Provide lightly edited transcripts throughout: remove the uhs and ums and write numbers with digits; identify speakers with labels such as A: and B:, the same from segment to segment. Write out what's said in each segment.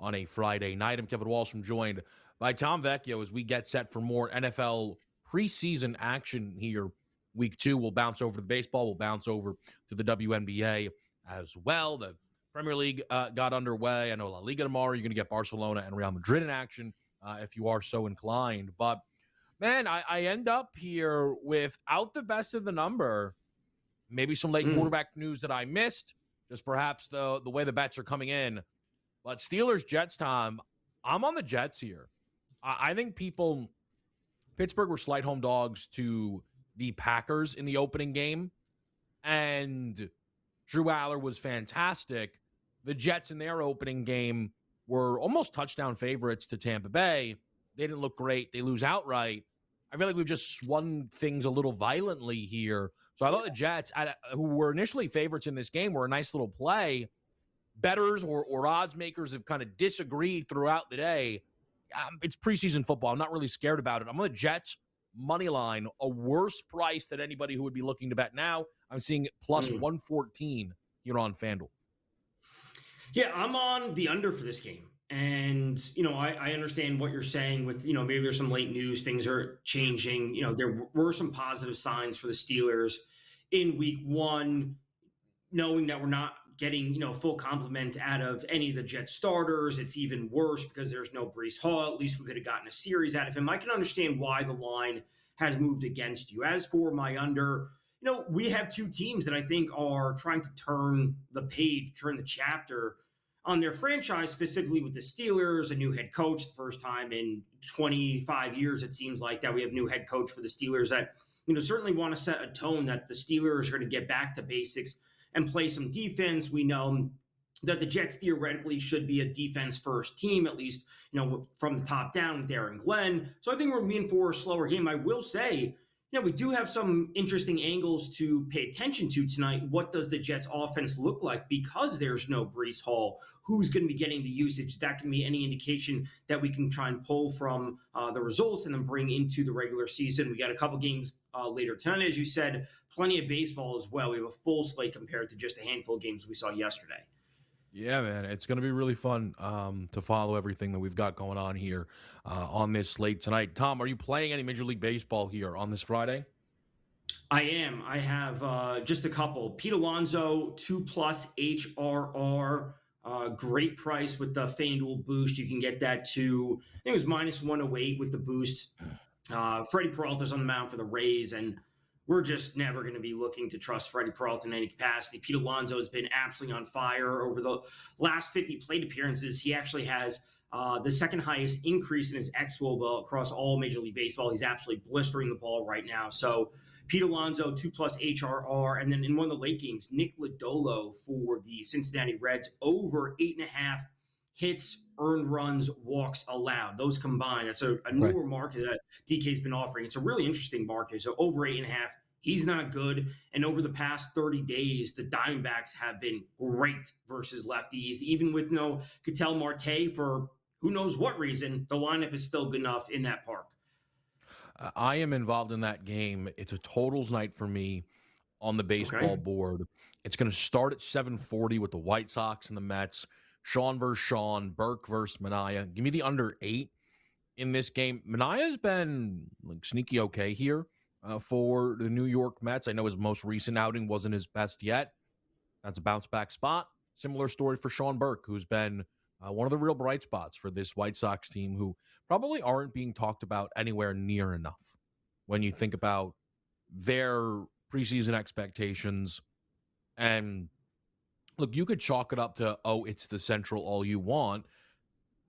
A: on a Friday night. I'm Kevin Walsh. I'm joined by Tom Vecchio as we get set for more NFL preseason action here. Week 2, we'll bounce over to the baseball. We'll bounce over to the WNBA as well. The Premier League got underway. I know La Liga tomorrow. You're going to get Barcelona and Real Madrid in action if you are so inclined. But, man, I end up here without the best of the number. Maybe some late quarterback news that I missed, just perhaps the way the bets are coming in. But Steelers-Jets, Tom, I'm on the Jets here. I think Pittsburgh were slight home dogs to the Packers in the opening game, and Drew Aller was fantastic. The Jets in their opening game were almost touchdown favorites to Tampa Bay. They didn't look great. They lose outright. I feel like we've just swung things a little violently here. So I thought the Jets, who were initially favorites in this game, were a nice little play. Bettors or odds makers have kind of disagreed throughout the day. It's preseason football. I'm not really scared about it. I'm on the Jets money line, a worse price than anybody who would be looking to bet now. I'm seeing plus 114 here on FanDuel.
B: Yeah, I'm on the under for this game. And, I understand what you're saying with, maybe there's some late news, things are changing. There were some positive signs for the Steelers in week 1, knowing that we're not getting, full complement out of any of the Jets starters. It's even worse because there's no Breece Hall. At least we could have gotten a series out of him. I can understand why the line has moved against you. As for my under, we have two teams that I think are trying to turn the page, turn the chapter on their franchise, specifically with the Steelers, a new head coach, the first time in 25 years, it seems like, that we have a new head coach for the Steelers that, certainly want to set a tone that the Steelers are going to get back to basics and play some defense. We know that the Jets theoretically should be a defense-first team, at least, from the top down with Darren Glenn. So I think we're being for a slower game. I will say, we do have some interesting angles to pay attention to tonight. What does the Jets offense look like? Because there's no Breece Hall, who's going to be getting the usage? That can be any indication that we can try and pull from the results and then bring into the regular season. We got a couple games later tonight, as you said, plenty of baseball as well. We have a full slate compared to just a handful of games we saw yesterday.
A: Yeah, man, it's going to be really fun to follow everything that we've got going on here on this slate tonight. Tom, are you playing any Major League Baseball here on this Friday?
B: I am. I have just a couple. Pete Alonso, 2+ HRR. Great price with the FanDuel boost. You can get that to, I think it was -108 with the boost. Freddie Peralta's on the mound for the Rays, and we're just never going to be looking to trust Freddie Peralta in any capacity. Pete Alonso has been absolutely on fire over the last 50 plate appearances. He actually has the second highest increase in his xWOBA across all Major League Baseball. He's absolutely blistering the ball right now. So Pete Alonso, 2+ HRR. And then in one of the late games, Nick Lodolo for the Cincinnati Reds, over 8.5 hits, earned runs, walks allowed. Those combined, that's a newer market that DK's been offering. It's a really interesting market. So over 8.5, he's not good. And over the past 30 days, the Diamondbacks have been great versus lefties. Even with no Ketel Marte, for who knows what reason, the lineup is still good enough in that park.
A: I am involved in that game. It's a totals night for me on the baseball board. It's going to start at 7:40 with the White Sox and the Mets. Sean versus Sean, Burke versus Mania. Give me the under 8 in this game. Mania's been sneaky okay here for the New York Mets. I know his most recent outing wasn't his best yet. That's a bounce back spot. Similar story for Sean Burke, who's been one of the real bright spots for this White Sox team, who probably aren't being talked about anywhere near enough when you think about their preseason expectations. And look, you could chalk it up to, it's the Central all you want.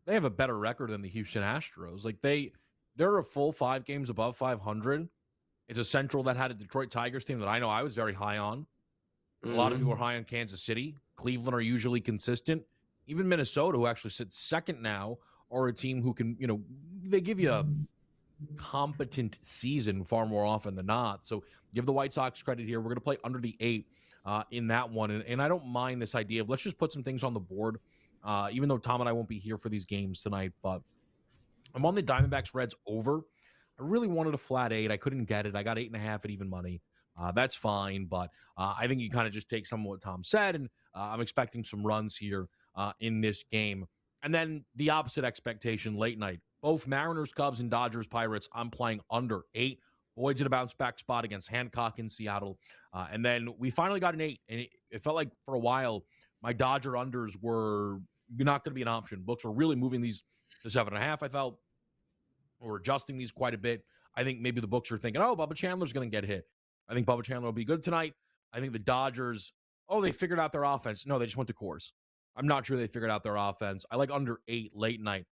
A: They have a better record than the Houston Astros. They're a full 5 games above 500. It's a Central that had a Detroit Tigers team that I know I was very high on. A lot of people are high on Kansas City. Cleveland are usually consistent. Even Minnesota, who actually sits second now, are a team who can, they give you a competent season far more often than not. So give the White Sox credit here. We're going to play under the 8 in that one. And I don't mind this idea of let's just put some things on the board, even though Tom and I won't be here for these games tonight. But I'm on the Diamondbacks Reds over. I really wanted a flat 8. I couldn't get it. I got 8.5 at even money. That's fine. But I think you kind of just take some of what Tom said. And I'm expecting some runs here in this game And then the opposite expectation late night. Both Mariners, Cubs, and Dodgers, Pirates, I'm playing under 8. Boyd's in a bounce back spot against Hancock in Seattle. And then we finally got an 8. And it felt like for a while, my Dodger unders were not going to be an option. Books were really moving these to 7.5, I felt, or adjusting these quite a bit. I think maybe the books are thinking, oh, Bubba Chandler's going to get hit. I think Bubba Chandler will be good tonight. I think the Dodgers, they figured out their offense. No, they just went to course. I'm not sure they figured out their offense. I like under 8 late night,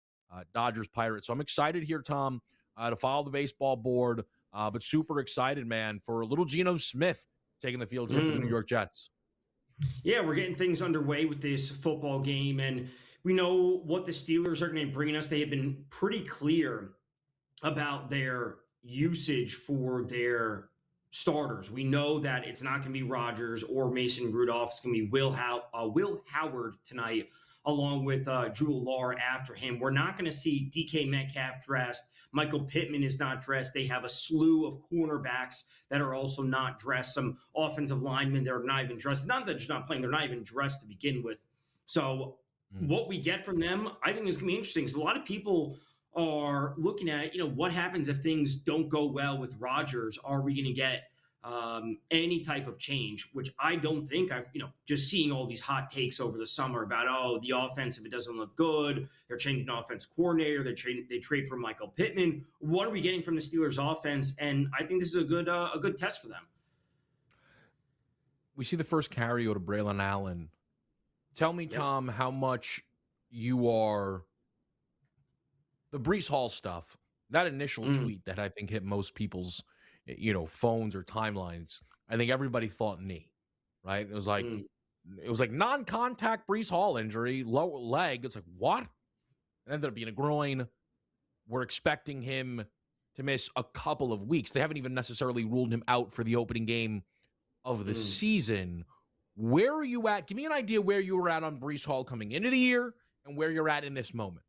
A: Dodgers, Pirates. So I'm excited here, Tom, to follow the baseball board, but super excited, man, for little Geno Smith taking the field here for the New York Jets.
B: Yeah, we're getting things underway with this football game, and we know what the Steelers are going to bring us. They have been pretty clear about their usage for their starters. We know that it's not going to be Rodgers or Mason Rudolph. It's going to be Will Howard tonight, along with Drew Lar after him. We're not going to see DK Metcalf dressed. Michael Pittman is not dressed. They have a slew of cornerbacks that are also not dressed. Some offensive linemen that are not even dressed. Not that they're just not playing. They're not even dressed to begin with. So what we get from them, I think is going to be interesting. Because a lot of people are looking at, what happens if things don't go well with Rodgers? Are we going to get any type of change? Which I don't think. I've, just seeing all these hot takes over the summer about, the offense, if it doesn't look good, they're changing offense coordinator, they trade for Michael Pittman. What are we getting from the Steelers offense? And I think this is a good test for them.
A: We see the first carry go to Braylon Allen. Tell me, Tom, how much you are the Breece Hall stuff, that initial tweet that I think hit most people's, phones or timelines. I think everybody thought knee, right? It was like non-contact Breece Hall injury, lower leg. It's like, what? It ended up being a groin. We're expecting him to miss a couple of weeks. They haven't even necessarily ruled him out for the opening game of the season. Where are you at? Give me an idea where you were at on Breece Hall coming into the year and where you're at in this moment.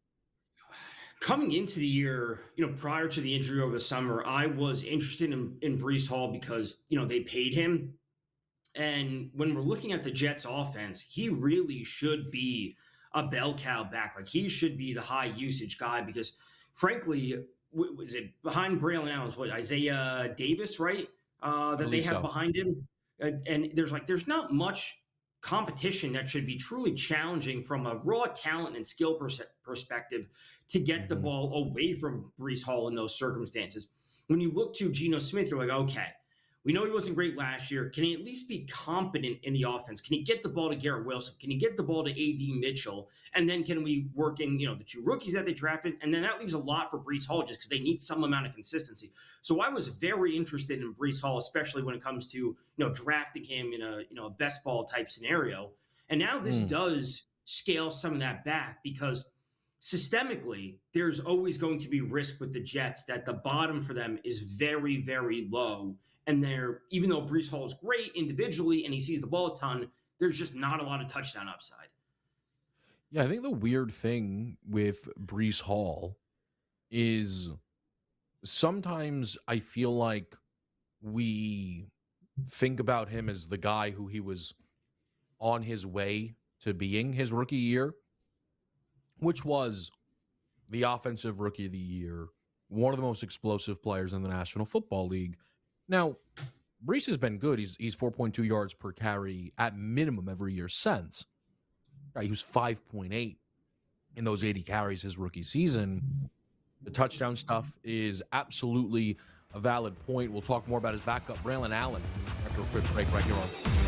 B: Coming into the year, prior to the injury over the summer, I was interested in Breece Hall because, they paid him. And when we're looking at the Jets offense, he really should be a bell cow back. Like, he should be the high usage guy because, frankly, was it behind Braylon Allen? What, Isaiah Davis, right? That they have behind him. And there's not much competition that should be truly challenging from a raw talent and skill perspective to get the ball away from Breece Hall in those circumstances. When you look to Geno Smith, you're like, okay, we know he wasn't great last year. Can he at least be competent in the offense? Can he get the ball to Garrett Wilson? Can he get the ball to A.D. Mitchell? And then can we work in, the 2 rookies that they drafted? And then that leaves a lot for Breece Hall just because they need some amount of consistency. So I was very interested in Breece Hall, especially when it comes to, drafting him in a best ball type scenario. And now this does scale some of that back because systemically, there's always going to be risk with the Jets that the bottom for them is very, very low. And even though Breece Hall is great individually and he sees the ball a ton, there's just not a lot of touchdown upside.
A: Yeah, I think the weird thing with Breece Hall is sometimes I feel like we think about him as the guy who he was on his way to being his rookie year, which was the offensive rookie of the year, one of the most explosive players in the National Football League. Now, Breece has been good. He's 4.2 yards per carry at minimum every year since. He was 5.8 in those 80 carries his rookie season. The touchdown stuff is absolutely a valid point. We'll talk more about his backup, Braylon Allen, after a quick break right here on SportsGrid.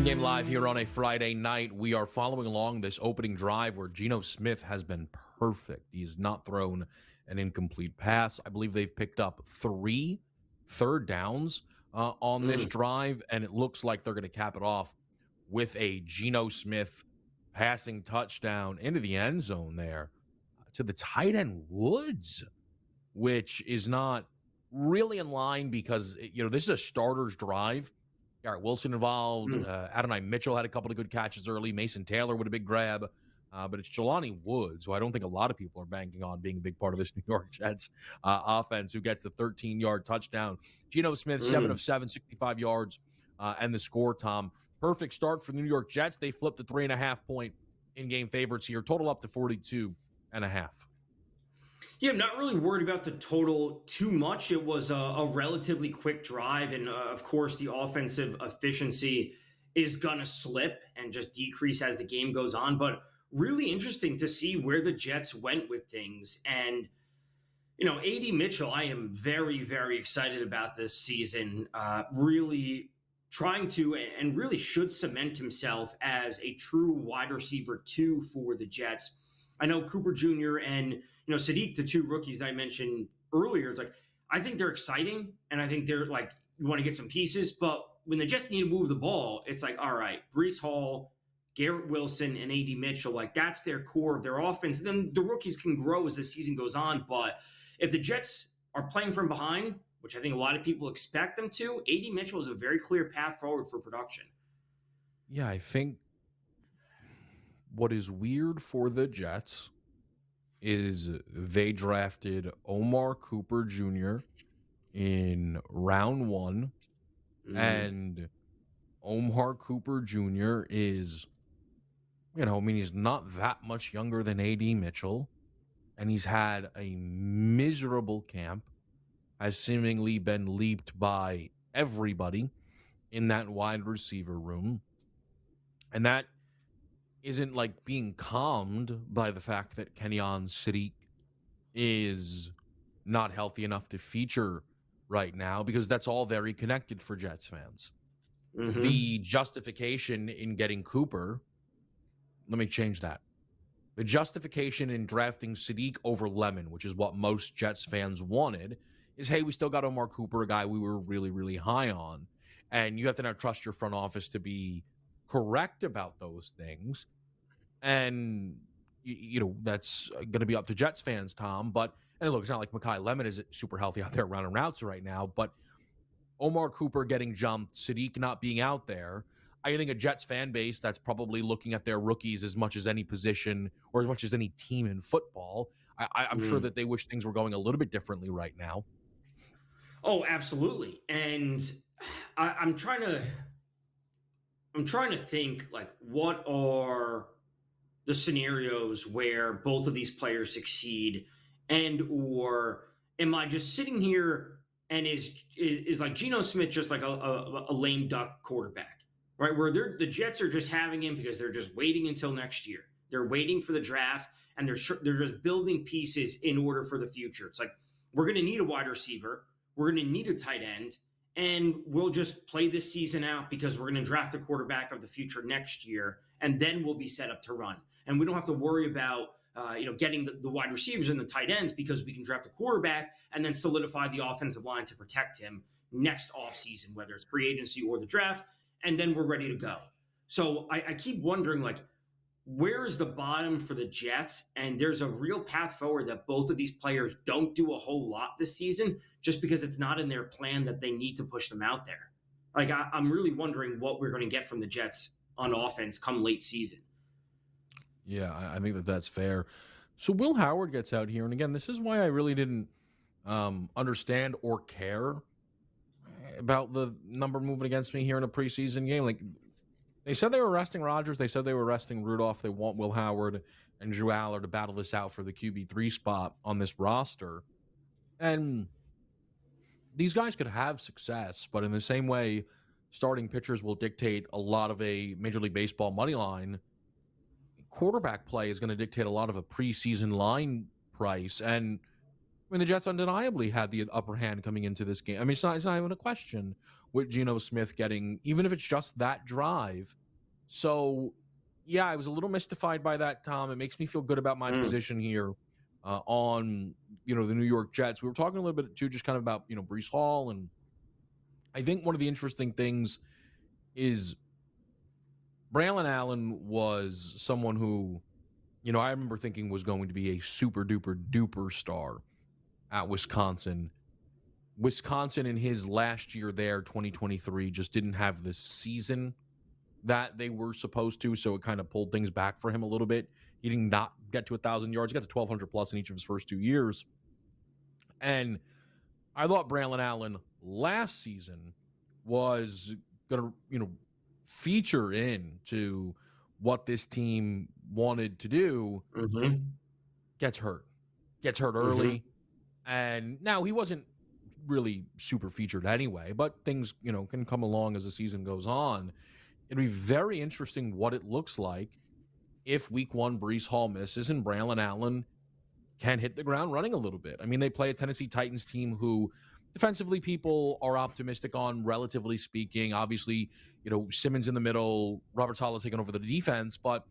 A: In-game live here on a Friday night. We are following along this opening drive where Geno Smith has been perfect. He has not thrown an incomplete pass. I believe they've picked up 3 third downs on this drive, and it looks like they're going to cap it off with a Geno Smith passing touchdown into the end zone there to the tight end Woods, which is not really in line because, this is a starter's drive. Garrett Wilson involved. Adonai Mitchell had a couple of good catches early. Mason Taylor with a big grab. But it's Jelani Woods, who I don't think a lot of people are banking on being a big part of this New York Jets offense, who gets the 13-yard touchdown. Geno Smith, 7 of 7, 65 yards, and the score, Tom. Perfect start for the New York Jets. They flipped the 3.5-point in-game favorites here. Total up to 42.5.
B: Yeah, I'm not really worried about the total too much. It was a relatively quick drive. And of course, the offensive efficiency is going to slip and just decrease as the game goes on. But really interesting to see where the Jets went with things. And, A.D. Mitchell, I am very, very excited about this season. Really trying to and really should cement himself as a true wide receiver 2 for the Jets. I know Cooper Jr. and Sadiq, the 2 rookies that I mentioned earlier, it's like, I think they're exciting, and I think they're like, you want to get some pieces, but when the Jets need to move the ball, it's like, all right, Breece Hall, Garrett Wilson, and A.D. Mitchell, like that's their core of their offense. Then the rookies can grow as the season goes on, but if the Jets are playing from behind, which I think a lot of people expect them to, A.D. Mitchell is a very clear path forward for production.
A: Yeah, I think what is weird for the Jets is they drafted Omar Cooper Jr. in round 1, and Omar Cooper Jr. is, he's not that much younger than A.D. Mitchell, and he's had a miserable camp, has seemingly been leaped by everybody in that wide receiver room, and that isn't like being calmed by the fact that Kenyon Sadiq is not healthy enough to feature right now, because that's all very connected for Jets fans. The justification in getting Cooper, let me change that. The justification in drafting Sadiq over Lemon, which is what most Jets fans wanted, is, hey, we still got Omar Cooper, a guy we were really, really high on. And you have to now trust your front office to be correct about those things. And, that's going to be up to Jets fans, Tom. And look, it's not like Mekhi Lemon is super healthy out there running routes right now, but Omar Cooper getting jumped, Sadiq not being out there, I think a Jets fan base that's probably looking at their rookies as much as any position or as much as any team in football, I'm sure that they wish things were going a little bit differently right now.
B: Oh, absolutely. And I'm trying to think, like, what are the scenarios where both of these players succeed, and or am I just sitting here and is like Geno Smith just like a lame duck quarterback, right? Where the Jets are just having him because they're just waiting until next year. They're waiting for the draft, and they're just building pieces in order for the future. It's like, we're going to need a wide receiver, we're going to need a tight end, and we'll just play this season out because we're going to draft the quarterback of the future next year, and then we'll be set up to run. And we don't have to worry about getting the wide receivers and the tight ends, because we can draft a quarterback and then solidify the offensive line to protect him next offseason, whether it's free agency or the draft, and then we're ready to go. So I keep wondering, like, where is the bottom for the Jets? And there's a real path forward that both of these players don't do a whole lot this season, just because it's not in their plan that they need to push them out there. Like, I'm really wondering what we're going to get from the Jets on offense come late season.
A: Yeah, I think that's fair. So Will Howard gets out here, and again, this is why I really didn't understand or care about the number moving against me here in a preseason game. Like, they said they were resting Rodgers, they said they were resting Rudolph. They want Will Howard and Drew Aller to battle this out for the QB3 spot on this roster. And these guys could have success, but in the same way, starting pitchers will dictate a lot of a Major League Baseball money line. Quarterback play is going to dictate a lot of a preseason line price. And mean, the Jets undeniably had the upper hand coming into this game. I mean, it's not even a question with Geno Smith getting, even if it's just that drive. So, yeah, I was a little mystified by that, Tom. It makes me feel good about my position here on, the New York Jets. We were talking a little bit, too, just kind of about, Breece Hall. And I think one of the interesting things is Braylon Allen was someone who, I remember thinking was going to be a super duper duper star at Wisconsin. Wisconsin in his last year there, 2023, just didn't have the season that they were supposed to, so it kind of pulled things back for him a little bit. He did not get to 1,000 yards. He got to 1,200 plus in each of his first 2 years. And I thought Braylon Allen last season was going to, feature into what this team wanted to do. Gets hurt early. And now he wasn't really super featured anyway, but things, can come along as the season goes on. It'd be very interesting what it looks like if week 1 Breece Hall misses and Braylon Allen can hit the ground running a little bit. I mean, they play a Tennessee Titans team who defensively people are optimistic on, relatively speaking. Obviously, Simmons in the middle, Robert Saleh taking over the defense. But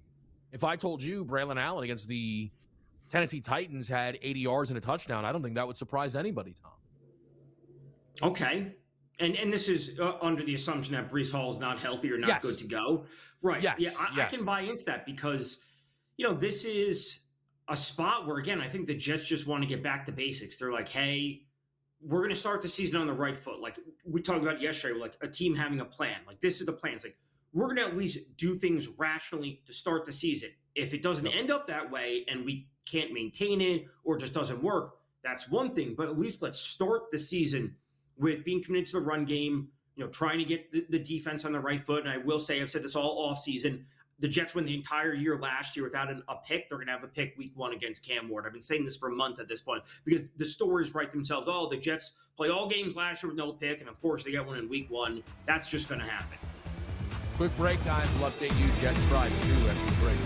A: if I told you Braylon Allen against the Tennessee Titans had 80 yards and a touchdown, I don't think that would surprise anybody, Tom.
B: Okay. And this is under the assumption that Breece Hall is not healthy or not good to go. Right.
A: Yes.
B: Yeah, I can buy into that because, this is a spot where, again, I think the Jets just want to get back to basics. They're like, hey, we're going to start the season on the right foot. Like we talked about yesterday, like a team having a plan. Like this is the plan. It's like, we're going to at least do things rationally to start the season. If it doesn't end up that way and we can't maintain it or just doesn't work, that's one thing. But at least let's start the season with being committed to the run game, trying to get the defense on the right foot. And I will say, I've said this all off season, the Jets went the entire year last year without a pick. They're going to have a pick week 1 against Cam Ward. I've been saying this for a month at this point because the stories write themselves. Oh, the Jets play all games last year with no pick. And of course they got one in week 1. That's just going to happen.
A: Quick break, guys. We'll update you. Jets drive 2 after the break.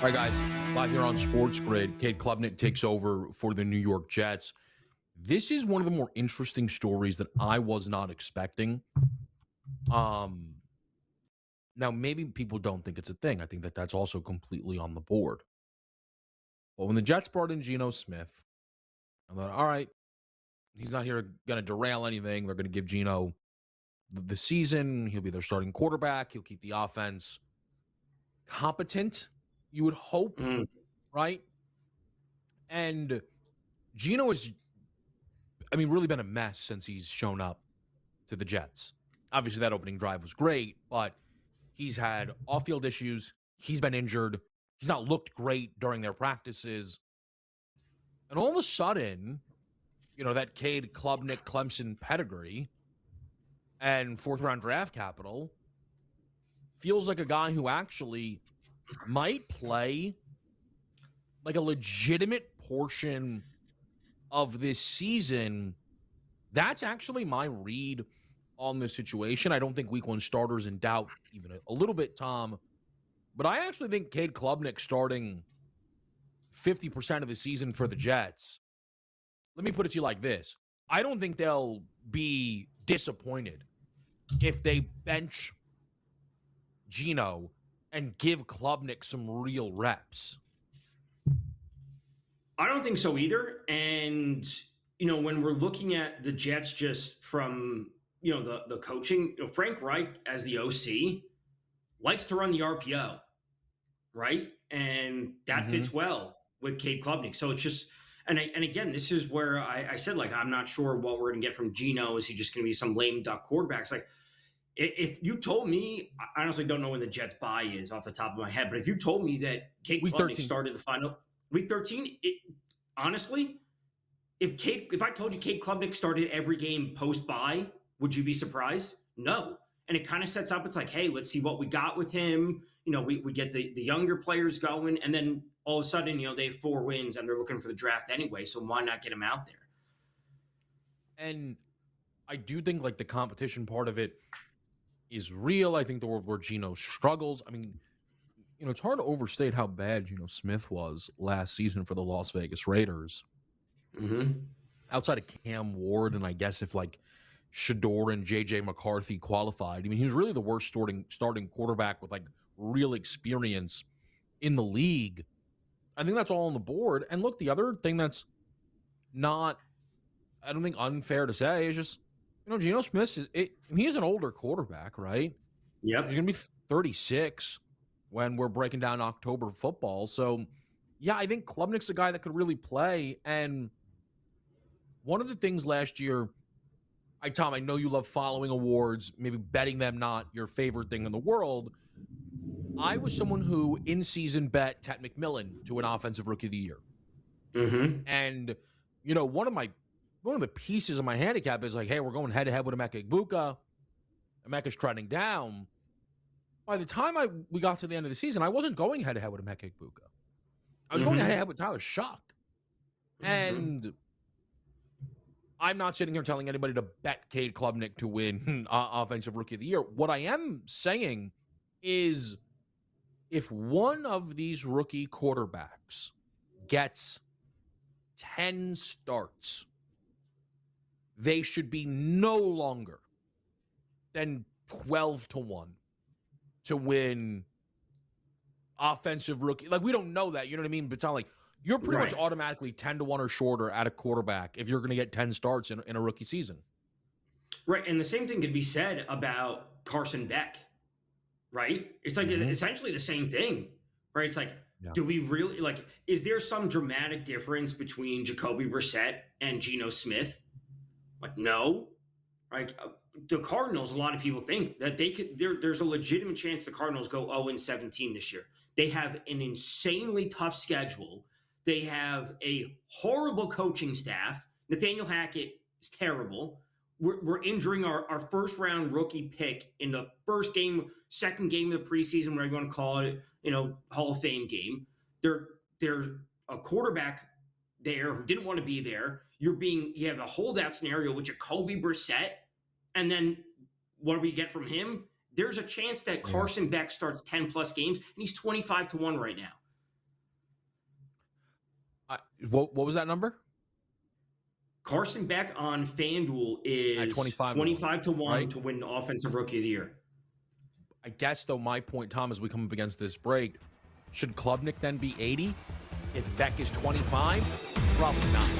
A: All right, guys, live here on SportsGrid. Cade Klubnik takes over for the New York Jets. This is one of the more interesting stories that I was not expecting. Now, maybe people don't think it's a thing. I think that that's also completely on the board. But when the Jets brought in Geno Smith, I thought, all right, he's not here going to derail anything. They're going to give Geno the season. He'll be their starting quarterback. He'll keep the offense competent, you would hope, right? And Geno has, really been a mess since he's shown up to the Jets. Obviously, that opening drive was great, but he's had off-field issues. He's been injured. He's not looked great during their practices. And all of a sudden, that Cade Klubnik Clemson pedigree and fourth-round draft capital feels like a guy who actually might play like a legitimate portion of this season. That's actually my read on the situation. I don't think week one starters in doubt even a little bit, Tom. But I actually think Cade Klubnik starting 50% of the season for the Jets. Let me put it to you like this. I don't think they'll be disappointed if they bench Geno and give Klubnik some real reps.
B: I don't think so either. And, when we're looking at the Jets just from, the coaching, Frank Reich as the OC likes to run the RPO, right? And that fits well with Cade Klubnik. So it's just, and again, this is where I said, like, I'm not sure what we're going to get from Geno. Is he just going to be some lame duck quarterbacks? Like, if you told me, I honestly don't know when the Jets bye is off the top of my head, but if you told me that Cade Klubnik started the final week 13, honestly, if I told you Cade Klubnik started every game post bye, would you be surprised? No. And it kind of sets up, it's like, hey, let's see what we got with him. We get the younger players going, and then all of a sudden, they have 4 wins and they're looking for the draft anyway. So why not get him out there?
A: And I do think like the competition part of it is real. I think the world where Geno struggles. It's hard to overstate how bad Geno Smith was last season for the Las Vegas Raiders. Outside of Cam Ward, and I guess if like Shador and J.J. McCarthy qualified, he was really the worst starting quarterback with like real experience in the league. I think that's all on the board. And look, the other thing that's not, I don't think unfair to say is just, Geno Smith he's an older quarterback, right?
B: Yep.
A: He's going to be 36 when we're breaking down October football. So, yeah, I think Klubnik's a guy that could really play. And one of the things last year, Tom, I know you love following awards, maybe betting them not your favorite thing in the world. I was someone who in-season bet Ted McMillan to an Offensive Rookie of the Year. And, one of the pieces of my handicap is like, hey, we're going head-to-head with Emeka Egbuka. Emeka's trending down. By the time we got to the end of the season, I wasn't going head-to-head with Emeka Egbuka. I was going head-to-head with Tyler Shuck. And I'm not sitting here telling anybody to bet Cade Klubnik to win Offensive Rookie of the Year. What I am saying is if one of these rookie quarterbacks gets 10 starts, they should be no longer than 12-1 to win Offensive Rookie. Like, we don't know that, you know what I mean? But it's not like you're pretty much automatically 10-1 or shorter at a quarterback if you're going to get 10 starts in a rookie season.
B: Right. And the same thing could be said about Carson Beck, right? It's like essentially the same thing, right? It's like, do we really, like, is there some dramatic difference between Jacoby Brissett and Geno Smith? Like, no. Like, the Cardinals, a lot of people think that they could, there's a legitimate chance the Cardinals go 0-17 this year. They have an insanely tough schedule. They have a horrible coaching staff. Nathaniel Hackett is terrible. We're injuring our first round rookie pick in the first game, second game of the preseason, whatever you want to call it, Hall of Fame game. There's a quarterback there who didn't want to be there. You have a holdout scenario with Jacoby Brissett, and then what do we get from him? There's a chance that Carson Beck starts 10 plus games, and he's 25-1 right now.
A: What was that number?
B: Carson Beck on FanDuel
A: At
B: is 25 to 1
A: right?
B: to win Offensive Rookie of the Year.
A: I guess, though, my point, Tom, as we come up against this break, should Klubnik then be 80? If Beck is 25? Probably not.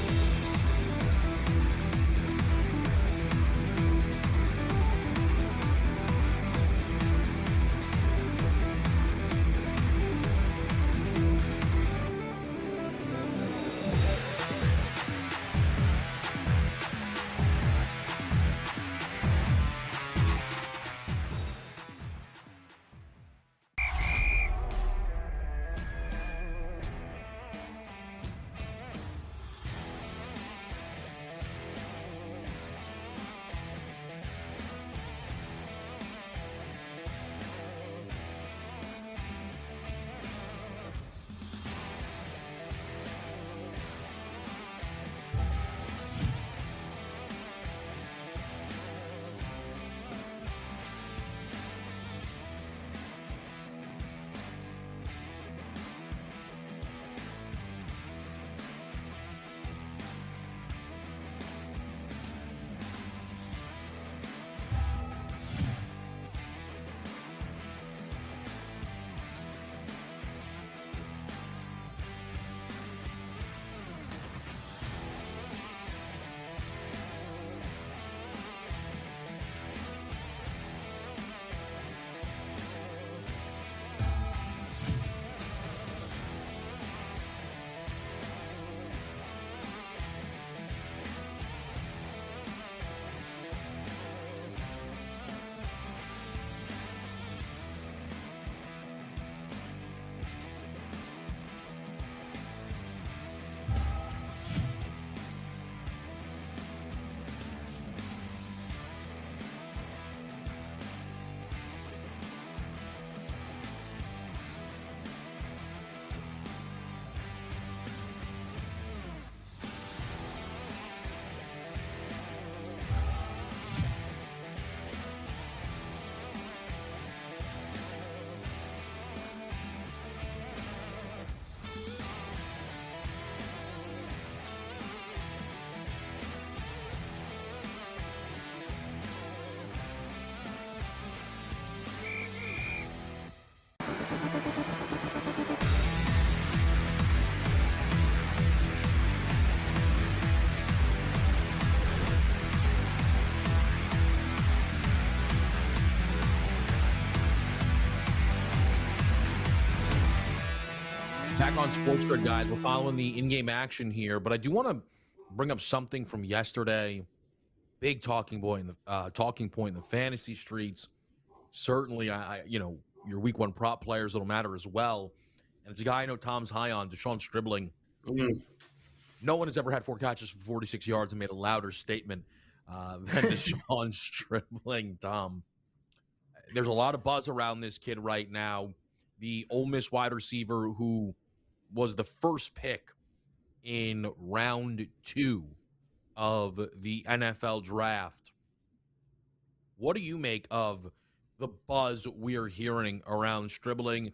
A: Back on SportsGrid, guys. We're following the in-game action here, but I do want to bring up something from yesterday. Big talking point in the fantasy streets. Certainly, your week one prop players, it'll matter as well. And it's a guy I know Tom's high on, Deshaun Stribling.
B: Mm.
A: No one has ever had 4 catches for 46 yards and made a louder statement than Deshaun Stribling, Tom. There's a lot of buzz around this kid right now. The Ole Miss wide receiver who was the first pick in round 2 of the NFL draft. What do you make of the buzz we are hearing around Stribling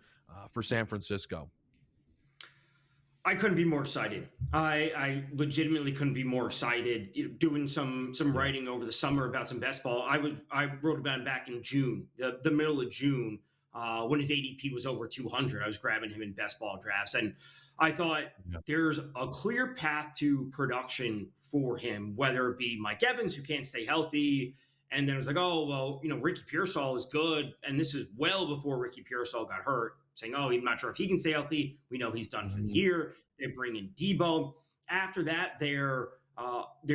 A: for San Francisco?
B: I couldn't be more excited. I legitimately couldn't be more excited. Doing some writing over the summer about some best ball. I wrote about him back in June, the middle of June, when his ADP was over 200. I was grabbing him in best ball drafts, and I thought there's a clear path to production for him, whether it be Mike Evans, who can't stay healthy. And then it was like, oh, well, Ricky Pearsall is good. And this is well before Ricky Pearsall got hurt, saying, oh, I'm not sure if he can stay healthy. We know he's done for the year. They bring in Debo. After that, their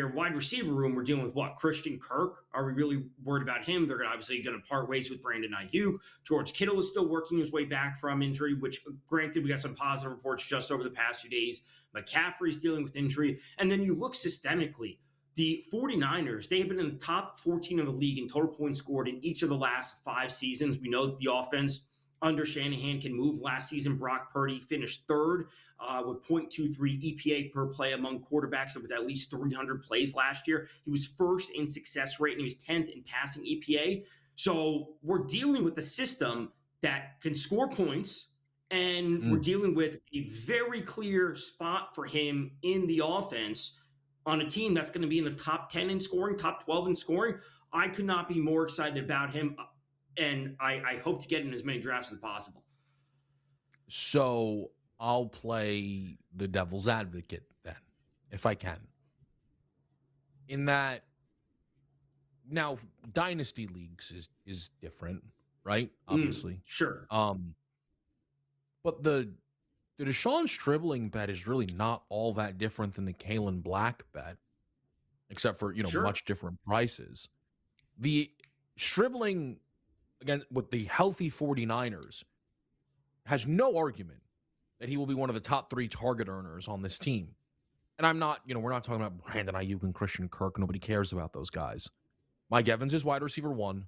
B: wide receiver room, we're dealing with what? Christian Kirk. Are we really worried about him? They're obviously going to part ways with Brandon Ayuk. George Kittle is still working his way back from injury, which granted, we got some positive reports just over the past few days. McCaffrey's dealing with injury. And then you look systemically, the 49ers, they have been in the top 14 of the league in total points scored in each of the last 5 seasons. We know that the offense under Shanahan can move. Last season, Brock Purdy finished third with 0.23 EPA per play among quarterbacks with at least 300 plays last year. He was first in success rate, and he was 10th in passing EPA. So we're dealing with a system that can score points And we're
A: Mm.
B: dealing with a very clear spot for him in the offense on a team that's going to be in the top 10 in scoring, top 12 in scoring. I could not be more excited about him. And I hope to get in as many drafts as possible.
A: So I'll play the devil's advocate then, if I can. In that, now dynasty leagues is different, right? Obviously.
B: Sure.
A: But the Deshaun Stribling bet is really not all that different than the Kalen Black bet, except for,
B: Sure.
A: much different prices. The Stribling, again, with the healthy 49ers, has no argument that he will be one of the top 3 target earners on this team. And I'm not, we're not talking about Brandon Ayuk and Christian Kirk. Nobody cares about those guys. Mike Evans is wide receiver 1.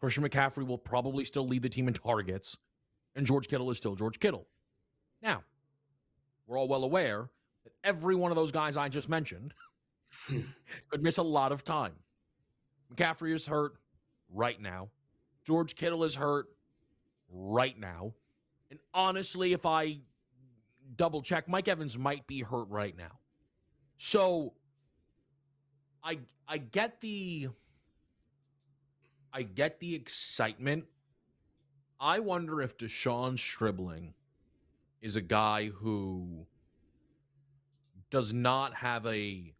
A: Christian McCaffrey will probably still lead the team in targets. And George Kittle is still George Kittle. Now, we're all well aware that every one of those guys I just mentioned could miss a lot of time. McCaffrey is hurt right now. George Kittle is hurt right now. And honestly, if I double check, Mike Evans might be hurt right now. So I get the excitement. I wonder if Deshaun Stribling is a guy who does not have a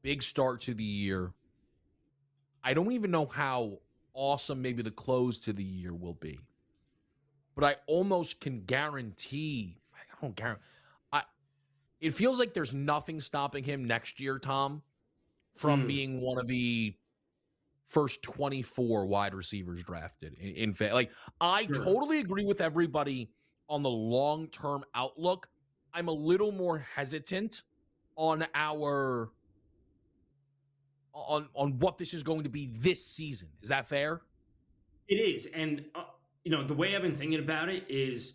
A: big start to the year. I don't even know how awesome maybe the close to the year will be. But I almost can guarantee, I don't guarantee, it feels like there's nothing stopping him next year, Tom, from being one of the first 24 wide receivers drafted. In fact, I totally agree with everybody on the long-term outlook. I'm a little more hesitant on on what this is going to be this season. Is that fair?
B: It is. And, the way I've been thinking about it is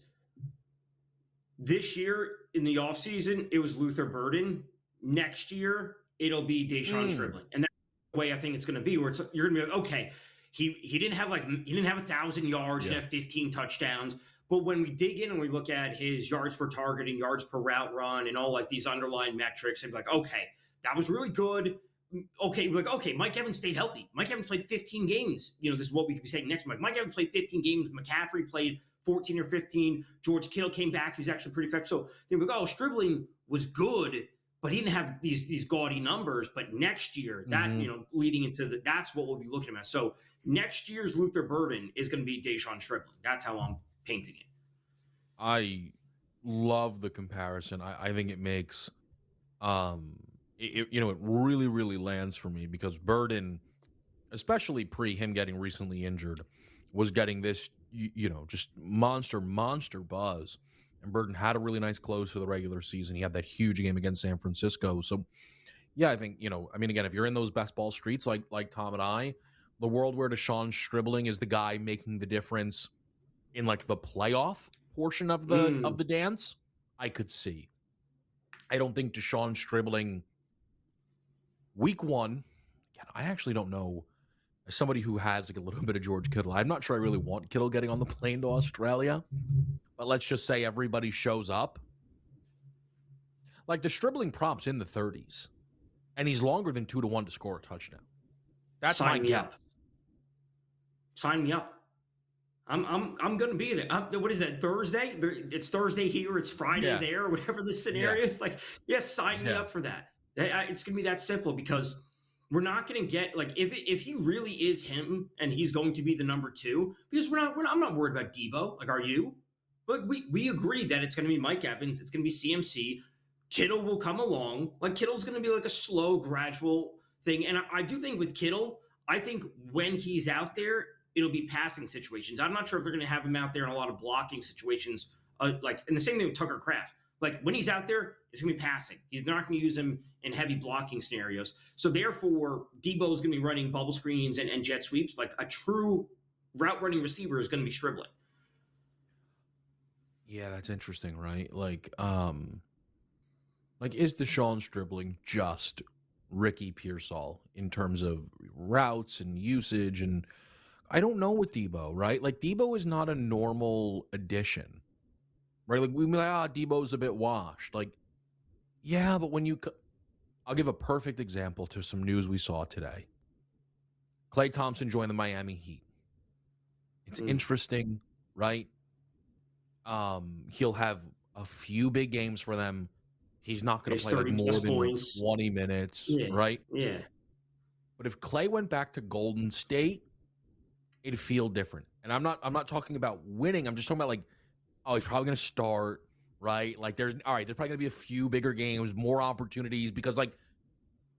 B: this year in the offseason, it was Luther Burden. Next year, it'll be Deshaun Stribling. And that's the way I think it's going to be, where you're going to be like, okay, he didn't have 1,000 yards, he didn't have 15 touchdowns. But when we dig in and we look at his yards per target and yards per route run and all like these underlying metrics, and be like, okay, that was really good. Okay, Mike Evans stayed healthy. Mike Evans played 15 games. This is what we could be saying next month. Mike Evans played 15 games. McCaffrey played 14 or 15. George Kittle came back. He was actually pretty effective. So they were like, oh, Stribling was good, but he didn't have these gaudy numbers. But next year, that, leading into that's what we'll be looking at. So next year's Luther Burden is going to be Deshaun Stribling. That's how I'm painting it.
A: I love the comparison. I think it makes it really, really lands for me, because Burden, especially pre him getting recently injured, was getting this, just monster buzz. And Burden had a really nice close to the regular season. He had that huge game against San Francisco. So, yeah, I think, again, if you're in those best ball streets like Tom and I, the world where Deshaun Stribling is the guy making the difference in like the playoff portion of the dance, I could see. I don't think Deshaun Stribling week 1, I actually don't know. As somebody who has like a little bit of George Kittle, I'm not sure I really want Kittle getting on the plane to Australia. But let's just say everybody shows up. Like, the Stribling prop's in the 30s, and he's longer than 2-1 to score a touchdown. That's my guess.
B: Sign me up. I'm going to be there. What is that, Thursday? It's Thursday here. It's Friday there, or whatever the scenario is. Like, yes, sign me up for that. It's going to be that simple, because we're not going to get, like, if he really is him and he's going to be the number 2, because I'm not worried about Debo. Like, are you? But we agree that it's going to be Mike Evans. It's going to be CMC. Kittle will come along. Like, Kittle's going to be like a slow, gradual thing. And I do think with Kittle, I think when he's out there, it'll be passing situations. I'm not sure if they're going to have him out there in a lot of blocking situations. And the same thing with Tucker Kraft. Like, when he's out there, it's going to be passing. He's not going to use him in heavy blocking scenarios. So therefore, Debo is going to be running bubble screens and jet sweeps. Like, a true route running receiver is going to be Stribling.
A: Yeah, that's interesting, right? Is Deshaun Stribling just Ricky Pearsall in terms of routes and usage? And I don't know with Debo, right? Like, Debo is not a normal addition. right? Like, we be like, Debo's a bit washed. Like, yeah, but when I'll give a perfect example to some news we saw today. Klay Thompson joined the Miami Heat. It's interesting, right? He'll have a few big games for them. He's not going to play like
B: 30
A: more
B: plus
A: than
B: points.
A: 20 minutes,
B: Yeah.
A: right?
B: Yeah.
A: But if Klay went back to Golden State, it'd feel different. And I'm not talking about winning. I'm just talking about like, he's probably going to start, right? Like there's probably going to be a few bigger games, more opportunities, because like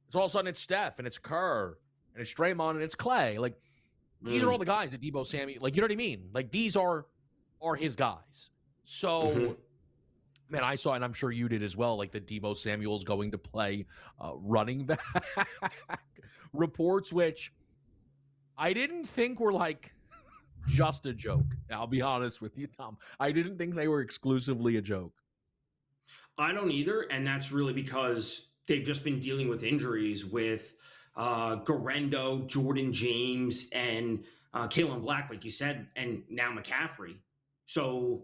A: it's all of a sudden it's Steph and it's Kerr and it's Draymond and it's Klay. Like these are all the guys that Debo Samuel, like, you know what I mean? Like these are his guys. So man, I saw, and I'm sure you did as well, like that Debo Samuel's going to play running back. Reports which I didn't think were like just a joke. I'll be honest with you, Tom. I didn't think they were exclusively a joke.
B: I don't either, and that's really because they've just been dealing with injuries with Garendo, Jordan James, and Kalen Black, like you said, and now McCaffrey. So,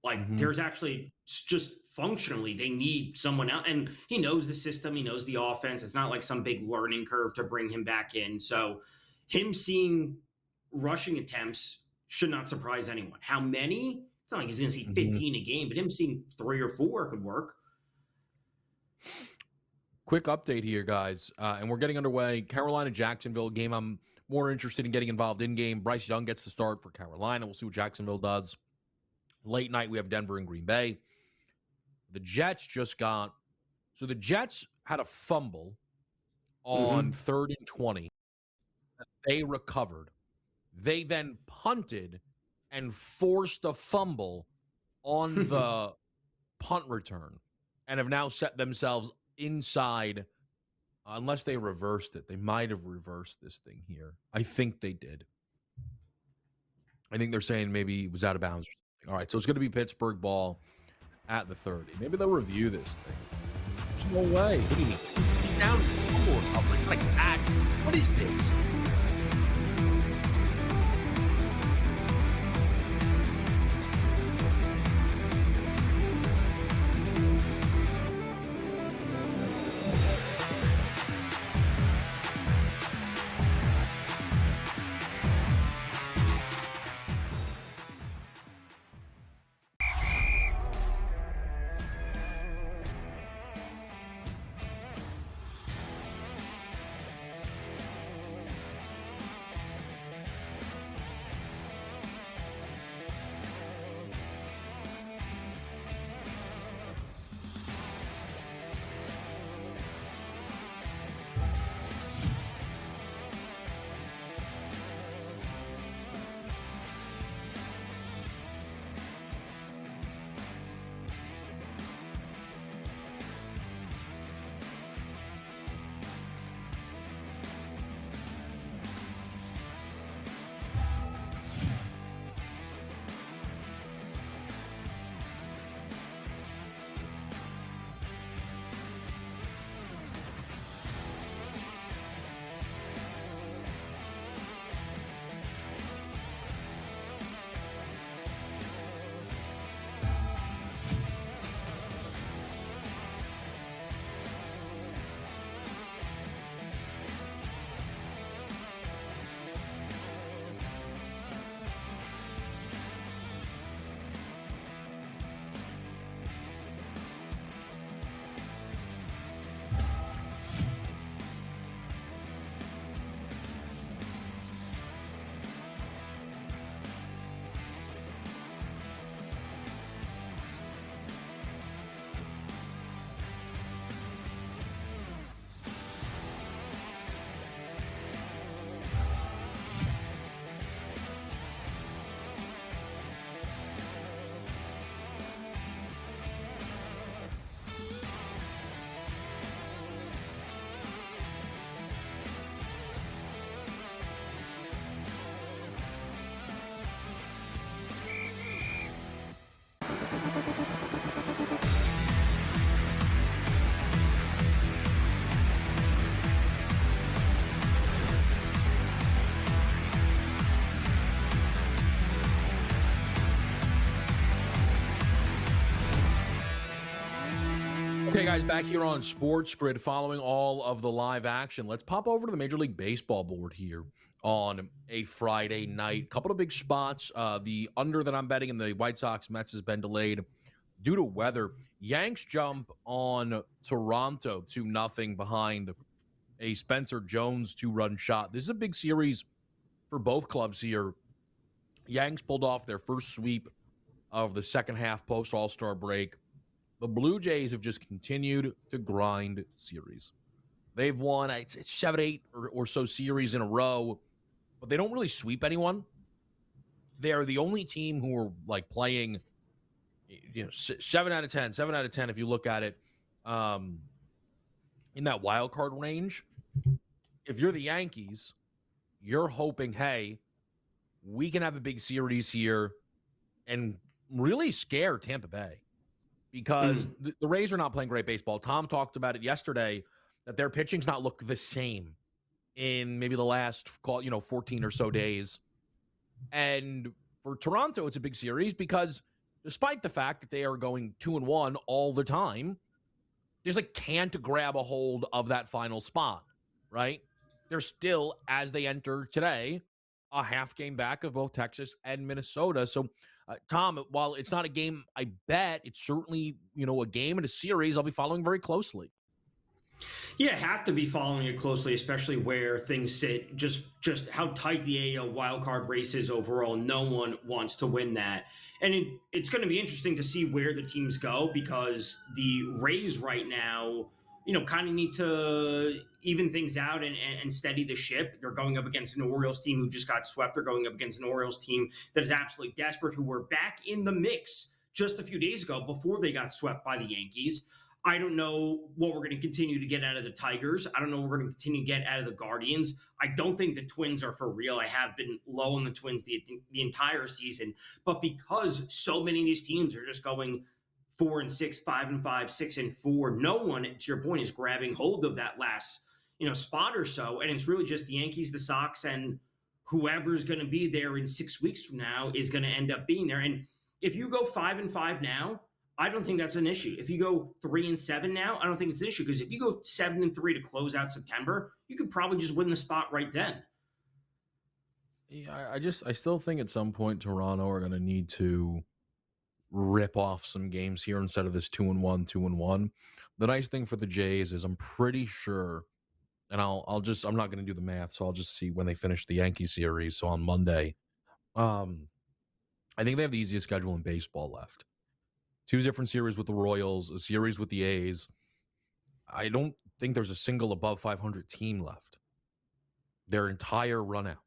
B: like, there's actually just functionally they need someone out, and he knows the system, he knows the offense. It's not like some big learning curve to bring him back in. So, him seeing rushing attempts should not surprise anyone. How many? It's not like he's going to see 15 a game, but him seeing 3 or 4 could work.
A: Quick update here, guys, and we're getting underway. Carolina-Jacksonville game. I'm more interested in getting involved in game. Bryce Young gets the start for Carolina. We'll see what Jacksonville does. Late night, we have Denver and Green Bay. The Jets the Jets had a fumble on 3rd and 20 that they recovered. They then punted and forced a fumble on the punt return and have now set themselves inside, unless they reversed it. They might have reversed this thing here. I think they did. I think they're saying maybe it was out of bounds or something. All right, so it's going to be Pittsburgh ball at the 30. Maybe they'll review this thing. There's no way. What do you mean? Down to fumble recovery. Like that. What is this? Okay, guys, back here on SportsGrid, following all of the live action. Let's pop over to the Major League Baseball board here on a Friday night. Couple of big spots. The under that I'm betting in the White Sox Mets has been delayed due to weather. Yanks jump on Toronto 2-0 behind a Spencer Jones 2-run shot. This is a big series for both clubs here. Yanks pulled off their first sweep of the second half post All-Star break. The Blue Jays have just continued to grind series. They've won it's 7, 8 or so series in a row, but they don't really sweep anyone. They're the only team who are like playing, 7 out of 10, 7 out of 10 if you look at it in that wild card range. If you're the Yankees, you're hoping, hey, we can have a big series here and really scare Tampa Bay. Because the Rays are not playing great baseball. Tom talked about it yesterday that their pitching's not look the same in maybe the last 14 or so days. And for Toronto, it's a big series because despite the fact that they are going 2-1 all the time, they just can't grab a hold of that final spot, right? They're still, as they enter today, a half game back of both Texas and Minnesota. So Tom, while it's not a game I bet, it's certainly, a game and a series I'll be following very closely.
B: Yeah, have to be following it closely, especially where things sit. Just how tight the AL wildcard race is overall. No one wants to win that. And it's going to be interesting to see where the teams go because the Rays right now, kind of need to even things out and steady the ship. They're going up against an Orioles team who just got swept. They're going up against an Orioles team that is absolutely desperate, who were back in the mix just a few days ago before they got swept by the Yankees. I don't know what we're going to continue to get out of the Tigers. I don't know what we're going to continue to get out of the Guardians. I don't think the Twins are for real. I have been low on the Twins the entire season. But because so many of these teams are just going 4-6, 5-5, 6-4, no one, to your point, is grabbing hold of that last spot or so. And it's really just the Yankees, the Sox, and whoever's going to be there in 6 weeks from now is going to end up being there. And if you go 5-5 now, I don't think that's an issue. If you go 3-7 now, I don't think it's an issue because if you go 7-3 to close out September, you could probably just win the spot right then.
A: Yeah, I still think at some point Toronto are going to need to rip off some games here instead of this 2-1, 2-1. The nice thing for the Jays is I'm pretty sure, and I'm not going to do the math, so I'll just see when they finish the Yankee series. So on Monday, I think they have the easiest schedule in baseball left. 2 different series with the Royals, a series with the A's. I don't think there's a single above 500 team left. Their entire run out.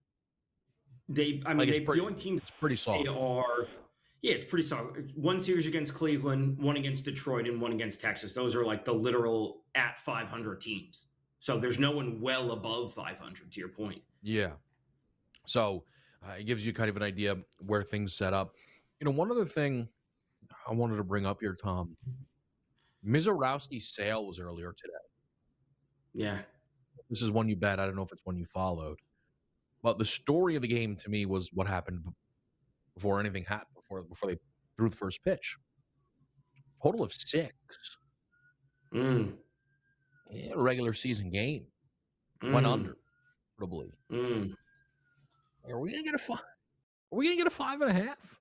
B: The only teams
A: it's pretty soft.
B: It's pretty soft. 1 series against Cleveland, 1 against Detroit, and 1 against Texas. Those are like the literal at 500 teams. So there's no one well above 500, to your point.
A: Yeah. So it gives you kind of an idea where things set up. One other thing I wanted to bring up here, Tom. Mizorowski's sale was earlier today.
B: Yeah.
A: This is one you bet. I don't know if it's one you followed. But the story of the game to me was what happened before anything happened, before they threw the first pitch. Total of 6. Yeah, regular season game. Went under, probably. Are we gonna get a 5? Are we gonna get a 5.5?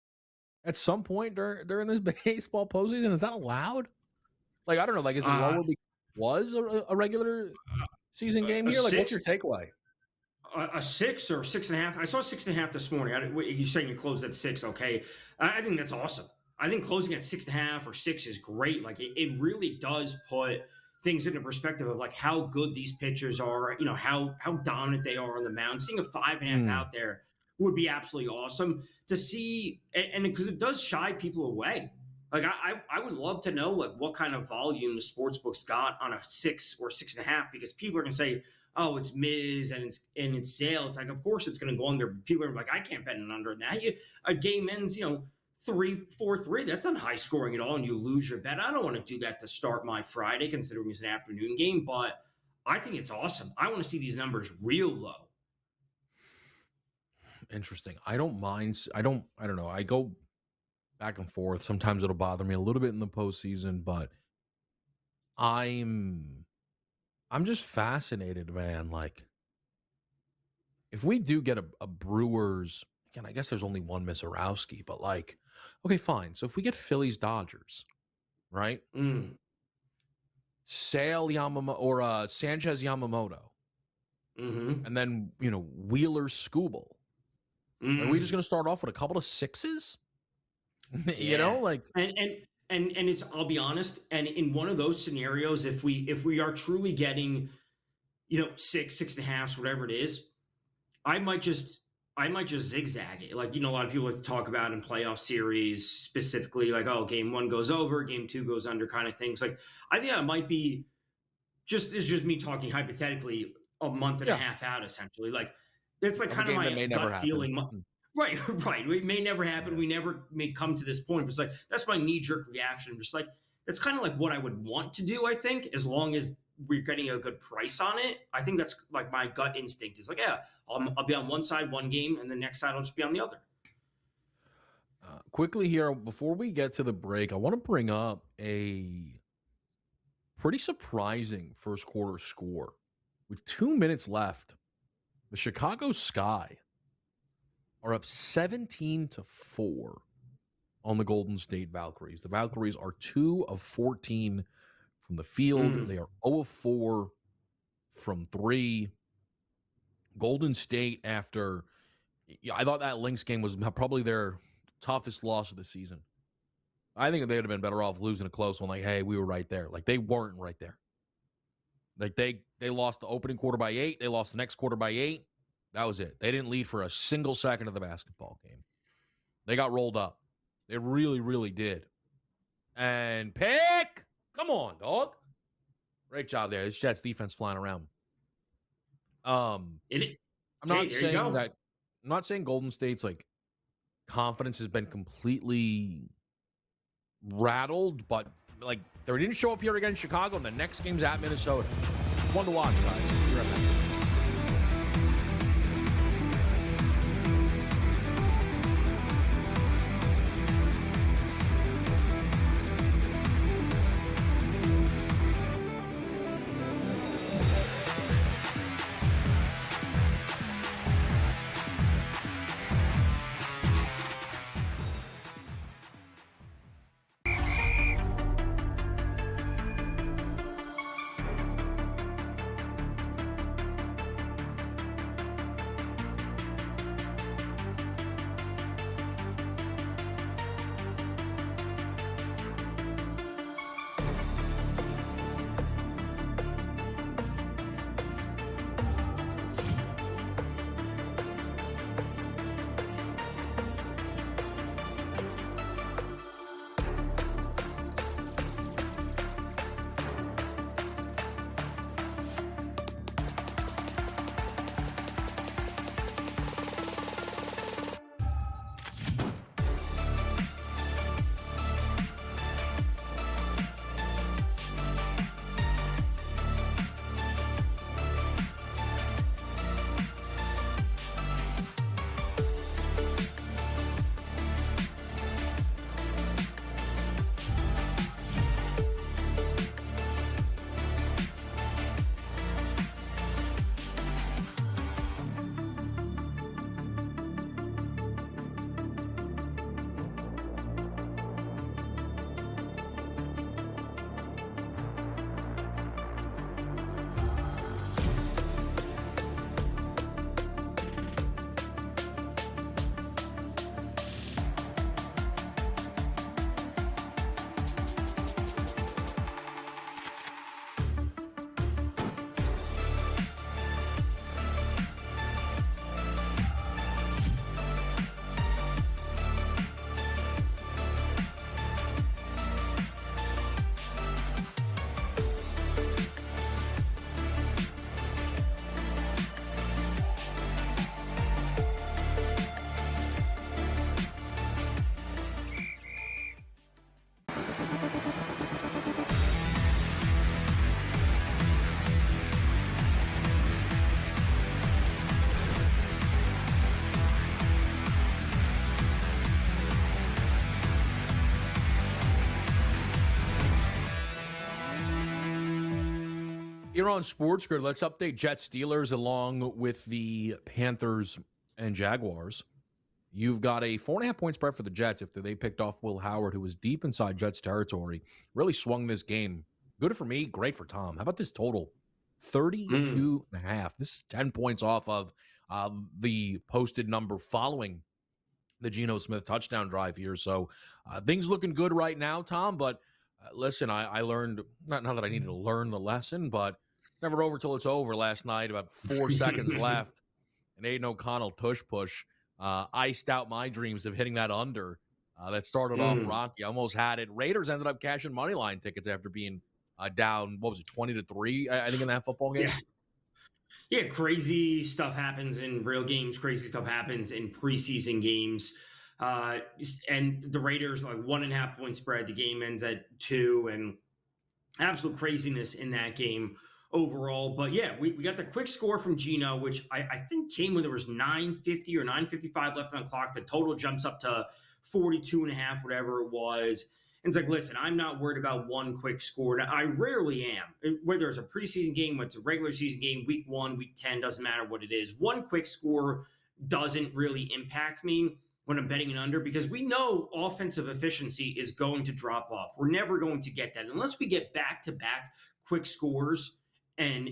A: At some point during this baseball postseason, is that allowed? Like, I don't know. Like, is it lower because it was a regular season game here? Like, what's your takeaway?
B: A 6 or 6.5. I saw 6.5 this morning. You're saying you closed at 6. Okay. I think that's awesome. I think closing at 6.5 or 6 is great. Like, it really does put things into perspective of like how good these pitchers are, how dominant they are on the mound. Seeing a 5.5 out there would be absolutely awesome to see, and because it does shy people away. Like I would love to know like what kind of volume the sports books got on a 6 or 6.5, because people are gonna say, oh, it's Miz and it's sale. It's like, of course it's gonna go under. People are like, I can't bet an under that. A game ends, 3-4-3. That's not high scoring at all, and you lose your bet. I don't want to do that to start my Friday, considering it's an afternoon game, but I think it's awesome. I want to see these numbers real low.
A: Interesting. I don't mind. I don't know. I go back and forth. Sometimes it'll bother me a little bit in the postseason, but I'm just fascinated, man. Like, if we do get a Brewers, again, I guess there's only one Misarowski, but like, okay, fine. So if we get Phillies Dodgers, right? Sale Yamamoto or Sanchez Yamamoto, and then Wheeler Skubal. Are we just going to start off with a couple of sixes? Like,
B: and it's, I'll be honest, and in one of those scenarios, if we are truly getting 6.5, whatever it is, I might just zigzag it. Like, a lot of people like to talk about in playoff series specifically, like, oh, game 1 goes over, game 2 goes under, kind of things. Like, I think that might be it's just me talking hypothetically, a month and a half out, essentially. Like, it's like kind of my gut feeling. Right. It may never happen. Yeah. We never may come to this point. But it's like, that's my knee-jerk reaction. Just like, that's kind of like what I would want to do, I think, as long as we're getting a good price on it. I think that's like my gut instinct is like, yeah, I'll be on one side one game, and the next side I'll just be on the other.
A: Quickly here, before we get to the break, I want to bring up a pretty surprising first quarter score. With 2 minutes left, the Chicago Sky are up 17-4 on the Golden State Valkyries. The Valkyries are 2 of 14 from the field. They are 0 of 4 from 3. Golden State, after, I thought that Lynx game was probably their toughest loss of the season. I think they would have been better off losing a close one. Like, hey, we were right there. Like, they weren't right there. Like, they lost the opening quarter by 8. They lost the next quarter by 8. That was it. They didn't lead for a single second of the basketball game. They got rolled up. They really, really did. And pick! Come on, dog. Great job there. This Jets defense flying around. I'm not saying Golden State's like confidence has been completely rattled, but like they didn't show up here against Chicago, and the next game's at Minnesota. It's one to watch, guys. Be right back. Here on SportsGrid, let's update Jets Steelers along with the Panthers and Jaguars. You've got a 4.5-point spread for the Jets after they picked off Will Howard, who was deep inside Jets territory. Really swung this game. Good for me, great for Tom. How about this total? 32.5. This is 10 points off of the posted number following the Geno Smith touchdown drive here. So things looking good right now, Tom. But listen, I learned, not that I needed to learn the lesson, but it's never over till it's over last night. About 4 seconds left. And Aiden O'Connell tush push iced out my dreams of hitting that under that started off rocky. I almost had it. Raiders ended up cashing money line tickets after being down, 20-3, I think, in that football game.
B: Yeah. Yeah, crazy stuff happens in real games. Crazy stuff happens in preseason games. And the Raiders, like 1.5-point spread. The game ends at 2, and absolute craziness in that game overall. But yeah, we got the quick score from Geno, which I think came when there was 9:50 or 9:55 left on the clock. The total jumps up to 42.5, whatever it was. And it's like, listen, I'm not worried about one quick score. Now, I rarely am. Whether it's a preseason game, whether it's a regular season game, week 1, week 10, doesn't matter what it is. One quick score doesn't really impact me when I'm betting an under, because we know offensive efficiency is going to drop off. We're never going to get that unless we get back-to-back quick scores, and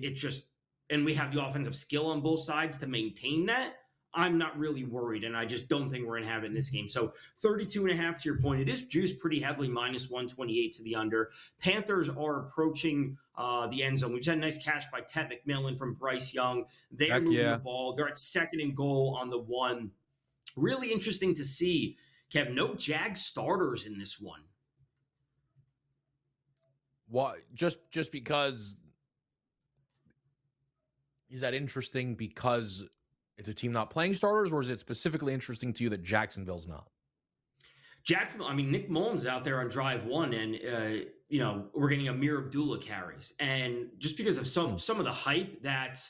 B: we have the offensive skill on both sides to maintain that. I'm not really worried, and I just don't think we're going to have it in this game. So 32.5, to your point, it is juiced pretty heavily, minus 128 to the under. Panthers are approaching the end zone. We just had a nice catch by Ted McMillan from Bryce Young. They're moving the ball. They're at 2nd and goal on the 1. Really interesting to see, Kev, no Jag starters in this one.
A: What? Just because... Is that interesting because it's a team not playing starters, or is it specifically interesting to you that Jacksonville's not?
B: Jacksonville, I mean, Nick Mullins out there on drive 1, and we're getting Amir Abdullah carries, and just because of some of the hype that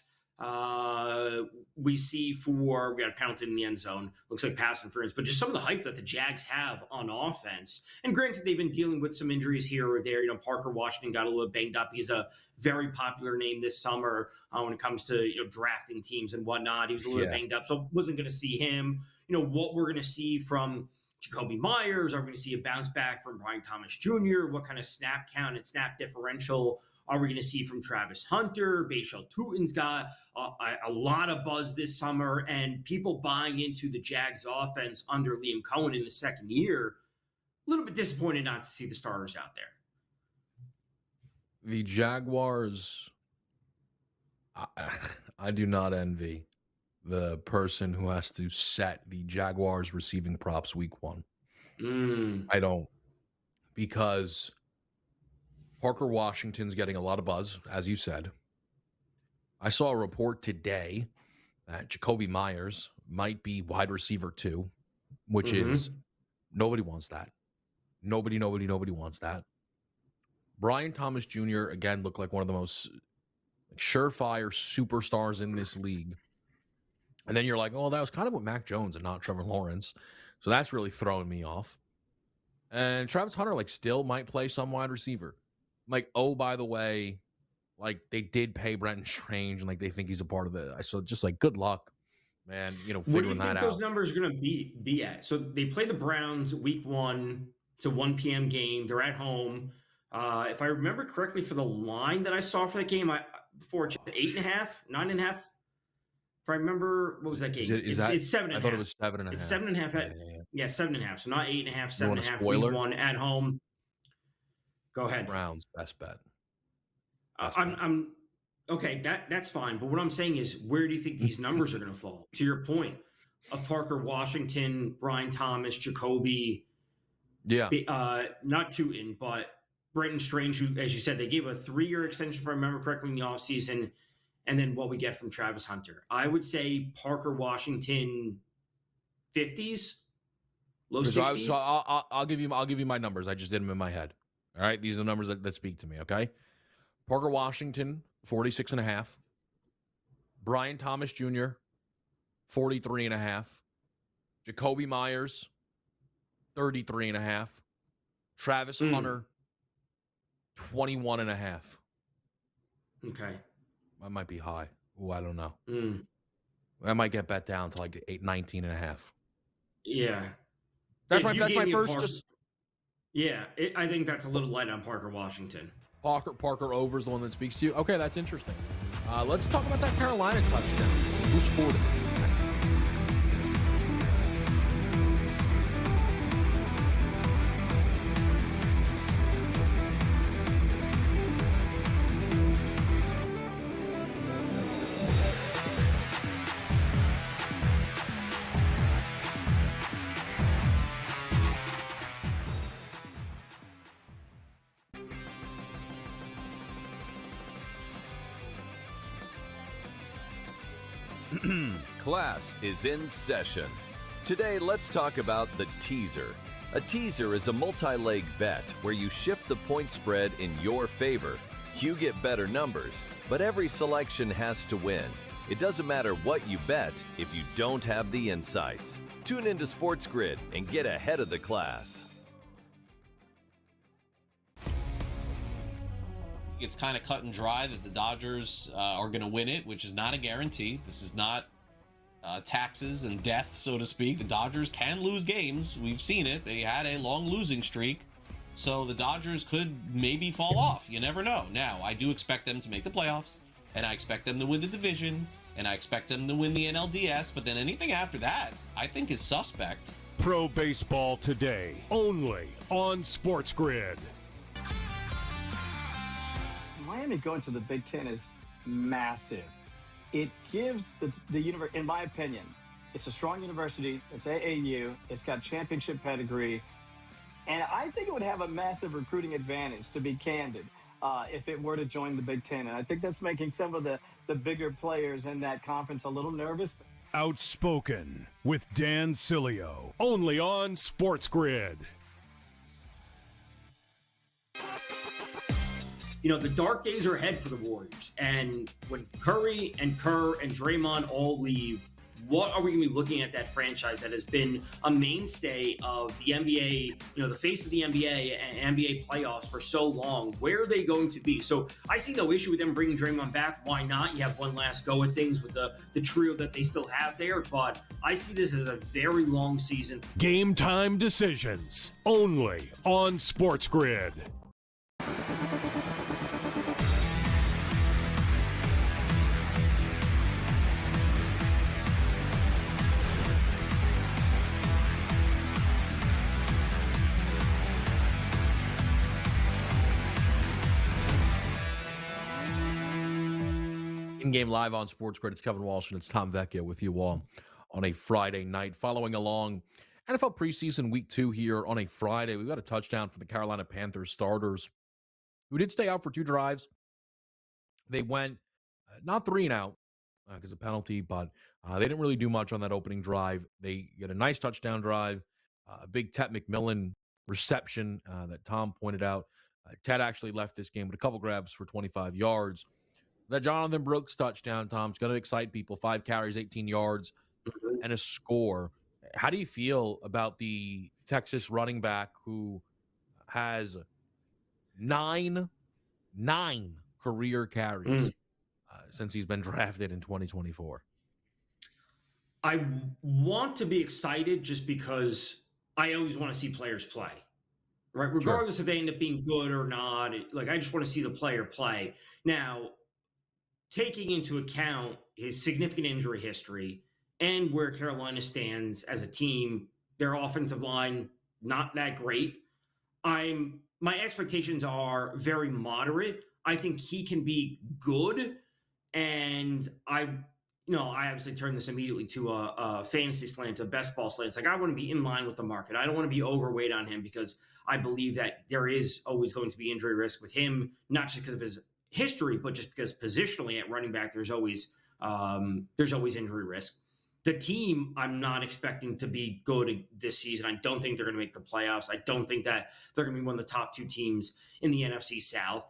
B: we see for, we got a penalty in the end zone, looks like pass interference, but just some of the hype that the Jags have on offense. And granted, they've been dealing with some injuries here or there. Parker Washington got a little banged up. He's a very popular name this summer when it comes to drafting teams and whatnot. He was a little banged up, so wasn't going to see him. What we're going to see from Jacoby Myers? Are we going to see a bounce back from Brian Thomas Jr.? What kind of snap count and snap differential are we going to see from Travis Hunter? Bashal Tutin's got a lot of buzz this summer, and people buying into the Jags offense under Liam Cohen in the second year. A little bit disappointed not to see the starters out there.
A: The Jaguars, I do not envy the person who has to set the Jaguars receiving props week 1. I don't, because Parker Washington's getting a lot of buzz, as you said. I saw a report today that Jacoby Myers might be wide receiver 2, which is, nobody wants that. Nobody wants that. Brian Thomas Jr., again, looked like one of the most surefire superstars in this league. And then you're like, oh, that was kind of with Mac Jones and not Trevor Lawrence. So that's really throwing me off. And Travis Hunter, still might play some wide receiver. Oh, by the way, they did pay Brenton Strange, and they think he's a part of it. So just good luck, man. Figuring that out.
B: What do you think those numbers are going to be at? So they play the Browns week 1. It's a 1 p.m. game. They're at home. If I remember correctly, for the line that I saw for that game, before 8.5, 9.5. If I remember, what was that game?
A: It's 7.5. I thought it was 7.5.
B: It's 7.5. Yeah, 7.5. So not 8.5, 7.5. Week 1 at home. Go ahead.
A: Browns, best bet.
B: I'm okay. That's fine. But what I'm saying is, where do you think these numbers are going to fall? To your point of Parker Washington, Brian Thomas, Jacoby.
A: Yeah.
B: Not Tutin, but Brenton Strange, who, as you said, they gave a 3-year extension, if I remember correctly, in the offseason. And then what we get from Travis Hunter. I would say Parker Washington 50s, low 60s.
A: So I'll give you my numbers. I just did them in my head. All right, these are the numbers that speak to me, okay? Parker Washington, 46.5. Brian Thomas Jr., 43.5. Jacoby Myers, 33.5. Travis Hunter, 21.5.
B: Okay.
A: That might be high. Oh, I don't know.
B: Mm.
A: I might get bet down to like 19.5.
B: Yeah.
A: That's
B: If
A: my
B: you
A: that's
B: gave
A: my
B: me a
A: first.
B: Parker,
A: Just
B: yeah, I think that's a little light on Parker Washington.
A: Parker over is the one that speaks to you. Okay, that's interesting. Let's talk about that Carolina touchdown. Who scored it?
C: Class is in session. Today, let's talk about the teaser. A teaser is a multi-leg bet where you shift the point spread in your favor. You get better numbers, but every selection has to win. It doesn't matter what you bet if you don't have the insights. Tune into SportsGrid and get ahead of the class.
D: It's kind of cut and dry that the Dodgers are going to win it, which is not a guarantee. This is not taxes and death, so to speak. The Dodgers can lose games. We've seen it. They had a long losing streak. So the Dodgers could maybe fall off. You never know. Now, I do expect them to make the playoffs, and I expect them to win the division, and I expect them to win the NLDS. But then anything after that, I think is suspect.
E: Pro Baseball Today, only on SportsGrid.
F: Miami going to the Big Ten is massive. It gives the university, in my opinion, it's a strong university. It's AAU. It's got championship pedigree. And I think it would have a massive recruiting advantage, to be candid, if it were to join the Big Ten. And I think that's making some of the bigger players in that conference a little nervous.
E: Outspoken with Dan Cilio, only on SportsGrid.
B: You know, the dark days are ahead for the Warriors. And when Curry and Kerr and Draymond all leave, what are we going to be looking at that franchise that has been a mainstay of the NBA, you know, the face of the NBA and NBA playoffs for so long? Where are they going to be? So I see no issue with them bringing Draymond back. Why not? You have one last go at things with the trio that they still have there. But I see this as a very long season.
E: Game time decisions, only on SportsGrid.
A: In-game live on SportsGrid. It's Kevin Walsh and it's Tom Vecchio with you all on a Friday night. Following along NFL preseason week 2 here on a Friday. We've got a touchdown for the Carolina Panthers starters who did stay out for 2 drives. They went not 3 and out because of penalty, but they didn't really do much on that opening drive. They get a nice touchdown drive, a big Ted McMillan reception that Tom pointed out. Ted actually left this game with a couple grabs for 25 yards. That Jonathan Brooks touchdown, Tom, is going to excite people. 5 carries, 18 yards, and a score. How do you feel about the Texas running back who has nine career carries since he's been drafted in 2024?
B: I want to be excited just because I always want to see players play, right? Regardless if they end up being good or not. I just want to see the player play. Now, taking into account his significant injury history and where Carolina stands as a team, their offensive line, not that great. My expectations are very moderate. I think he can be good. And I obviously turn this immediately to a fantasy slant, a best ball slant. It's like I want to be in line with the market. I don't want to be overweight on him because I believe that there is always going to be injury risk with him, not just because of his history, but just because positionally at running back, there's always injury risk. The team, I'm not expecting to be good this season. I don't think they're going to make the playoffs. I don't think that they're going to be one of the top 2 teams in the NFC South.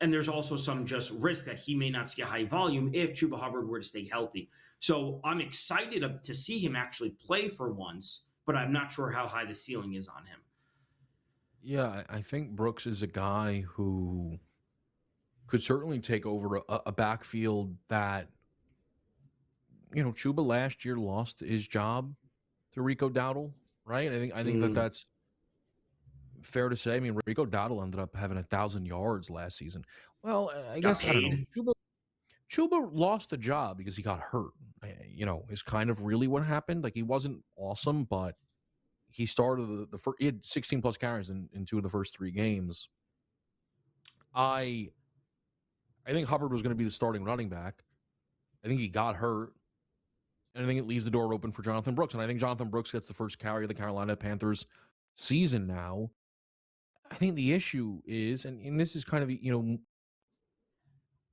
B: And there's also some just risk that he may not see a high volume if Chuba Hubbard were to stay healthy. So I'm excited to see him actually play for once, but I'm not sure how high the ceiling is on him.
A: Yeah, I think Brooks is a guy who could certainly take over a backfield that, Chuba last year lost his job to Rico Dowdle, right? I think that that's fair to say. I mean, Rico Dowdle ended up having 1,000 yards last season. Well, I
B: Got
A: guess I don't know.
B: paid.
A: Chuba lost the job because he got hurt. Is kind of really what happened. Like, he wasn't awesome, but he started the first. He had 16 plus carries in 2 of the first 3 games. I think Hubbard was going to be the starting running back. I think he got hurt, and I think it leaves the door open for Jonathan Brooks. And I think Jonathan Brooks gets the first carry of the Carolina Panthers season now. I think the issue is, and this is kind of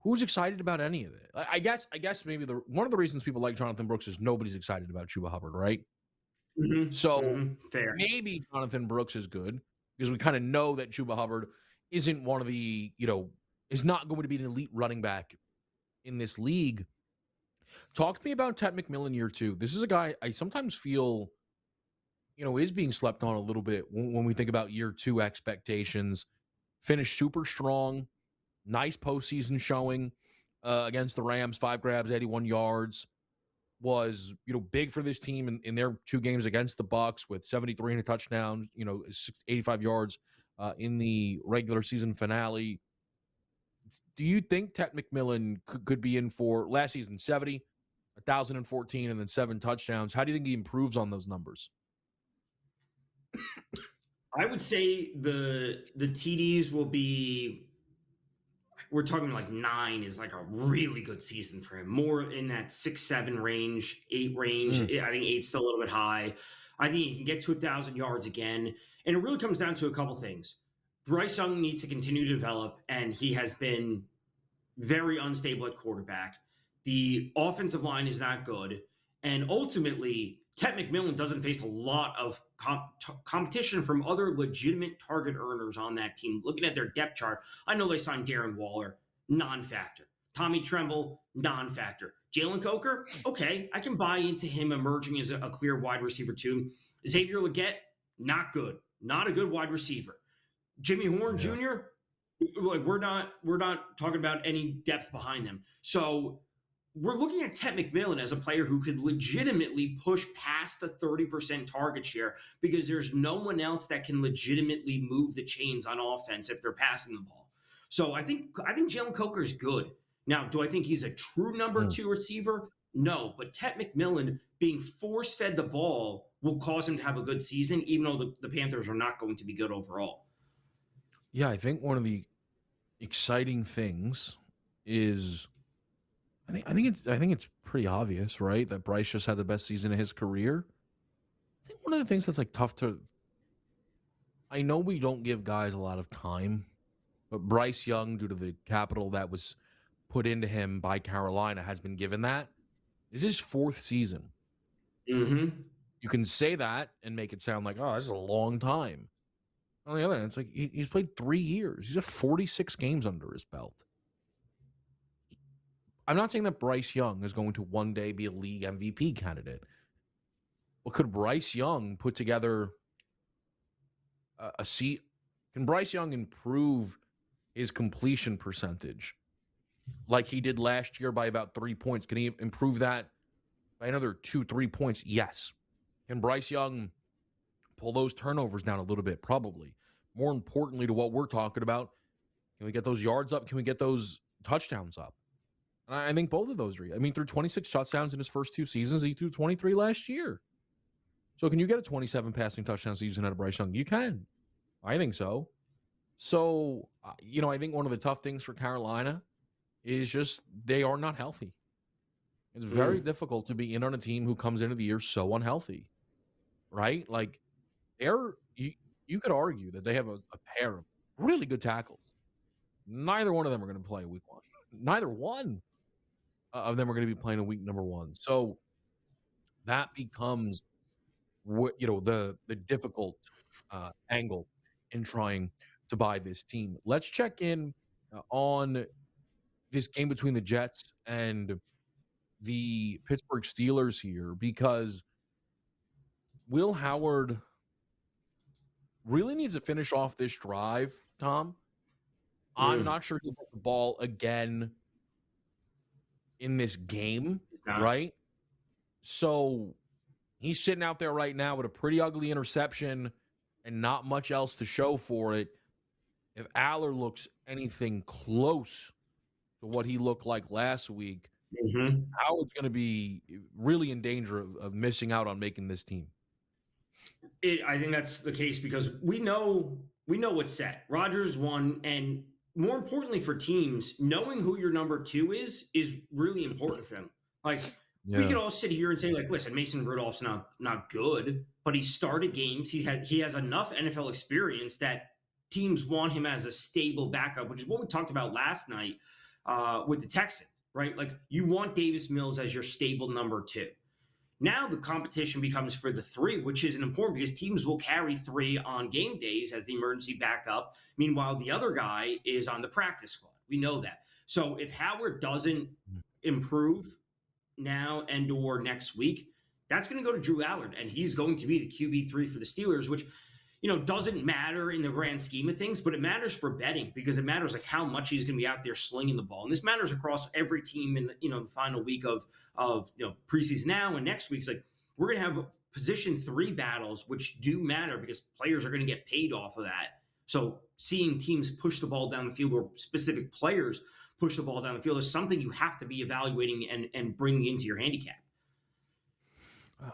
A: who's excited about any of it? I guess maybe one of the reasons people like Jonathan Brooks is nobody's excited about Chuba Hubbard, right? So
B: Fair.
A: maybe Jonathan Brooks is good because we kind of know that Chuba Hubbard isn't one of the, is not going to be an elite running back in this league. Talk to me about Ted McMillan year 2. This is a guy I sometimes feel, is being slept on a little bit when we think about year 2 expectations. Finished super strong, nice postseason showing against the Rams, 5 grabs, 81 yards. Was, big for this team in their 2 games against the Bucs with 73 and a touchdown, 85 yards in the regular season finale. Do you think Ted McMillan could be in for last season 70, 1,014, and then 7 touchdowns? How do you think he improves on those numbers?
B: I would say the TDs will be, we're talking like 9 is like a really good season for him. More in that 6, 7 range, 8 range. I think 8's still a little bit high. I think he can get to 1,000 yards again. And it really comes down to a couple things. Bryce Young needs to continue to develop, and he has been very unstable at quarterback. The offensive line is not good. And ultimately, Ted McMillan doesn't face a lot of competition from other legitimate target earners on that team. Looking at their depth chart, I know they signed Darren Waller, non-factor. Tommy Tremble, non-factor. Jalen Coker, okay, I can buy into him emerging as a clear wide receiver too. Xavier Legette, not good. Not a good wide receiver. Jimmy Horn Jr., like we're not talking about any depth behind them. So we're looking at Ted McMillan as a player who could legitimately push past the 30% target share because there's no one else that can legitimately move the chains on offense if they're passing the ball. So I think Jalen Coker is good. Now, do I think he's a true number 2 receiver? No, but Ted McMillan being force-fed the ball will cause him to have a good season, even though the Panthers are not going to be good overall.
A: Yeah, I think one of the exciting things is I think it's pretty obvious, right? That Bryce just had the best season of his career. I think one of the things that's like tough to, I know we don't give guys a lot of time, but Bryce Young, due to the capital that was put into him by Carolina, has been given that. This is his 4th season. You can say that and make it sound like, oh, this is a long time. On the other hand, it's like he's played 3 years. He's got 46 games under his belt. I'm not saying that Bryce Young is going to one day be a league MVP candidate. But could Bryce Young put together a seat? Can Bryce Young improve his completion percentage like he did last year by about 3 points? Can he improve that by another 2-3 points? Yes. Can Bryce Young pull those turnovers down a little bit? Probably. More importantly to what we're talking about, can we get those yards up? Can we get those touchdowns up? And I think both of those through 26 touchdowns in his first 2 seasons, he threw 23 last year. So can you get a 27 passing touchdown season out of Bryce Young? You can. I think so. So, I think one of the tough things for Carolina is just they are not healthy. It's very difficult to be in on a team who comes into the year so unhealthy, right? Like, you could argue that they have a pair of really good tackles. Neither one of them are going to play week 1. Neither one of them are going to be playing in week number 1. So that becomes the difficult angle in trying to buy this team. Let's check in on this game between the Jets and the Pittsburgh Steelers here, because Will Howard really needs to finish off this drive, Tom, I'm not sure he'll get the ball again in this game, right? So he's sitting out there right now with a pretty ugly interception and not much else to show for it. If Aller looks anything close to what he looked like last week, Howard's going to be really in danger of missing out on making this team.
B: I think that's the case because we know what's set. Rodgers won, and more importantly for teams, knowing who your number 2 is really important for them. Like we could all sit here and say, like, listen, Mason Rudolph's not good, but he started games. He has enough NFL experience that teams want him as a stable backup, which is what we talked about last night with the Texans, right? Like you want Davis Mills as your stable number 2. Now the competition becomes for the 3, which isn't important because teams will carry 3 on game days as the emergency backup. Meanwhile, the other guy is on the practice squad. We know that. So if Howard doesn't improve now and or next week, that's going to go to Drew Allard, and he's going to be the QB3 for the Steelers, which doesn't matter in the grand scheme of things, but it matters for betting because it matters like how much he's going to be out there slinging the ball. And this matters across every team in the final week of preseason now and next week's like we're going to have position 3 battles, which do matter because players are going to get paid off of that. So seeing teams push the ball down the field or specific players push the ball down the field is something you have to be evaluating and bringing into your handicap.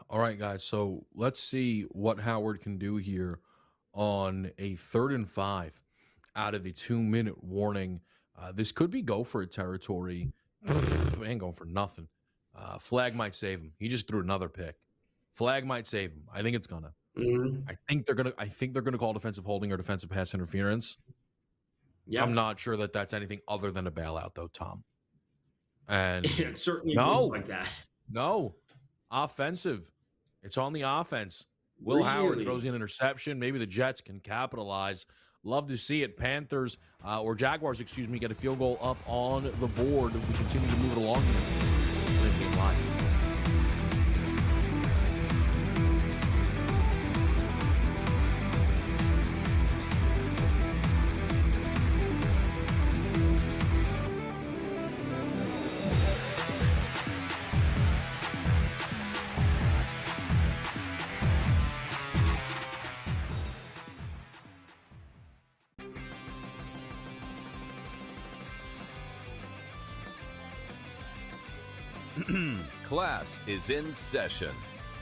A: All right, guys. So let's see what Howard can do here on a 3rd and 5 out of the 2-minute warning. This could be go for it territory. Ain't going for nothing. Flag might save him. He just threw another pick. Flag might save him. I think it's gonna. I think they're gonna call defensive holding or defensive pass interference. Yeah, I'm not sure that that's anything other than a bailout, though, Tom. And
B: it certainly looks like that.
A: No, offensive. It's on the offense. Will Howard throws an interception. Maybe the Jets can capitalize. Love to see it. Panthers or Jaguars, get a field goal up on the board. We continue to move it along here. Live.
C: Class is in session.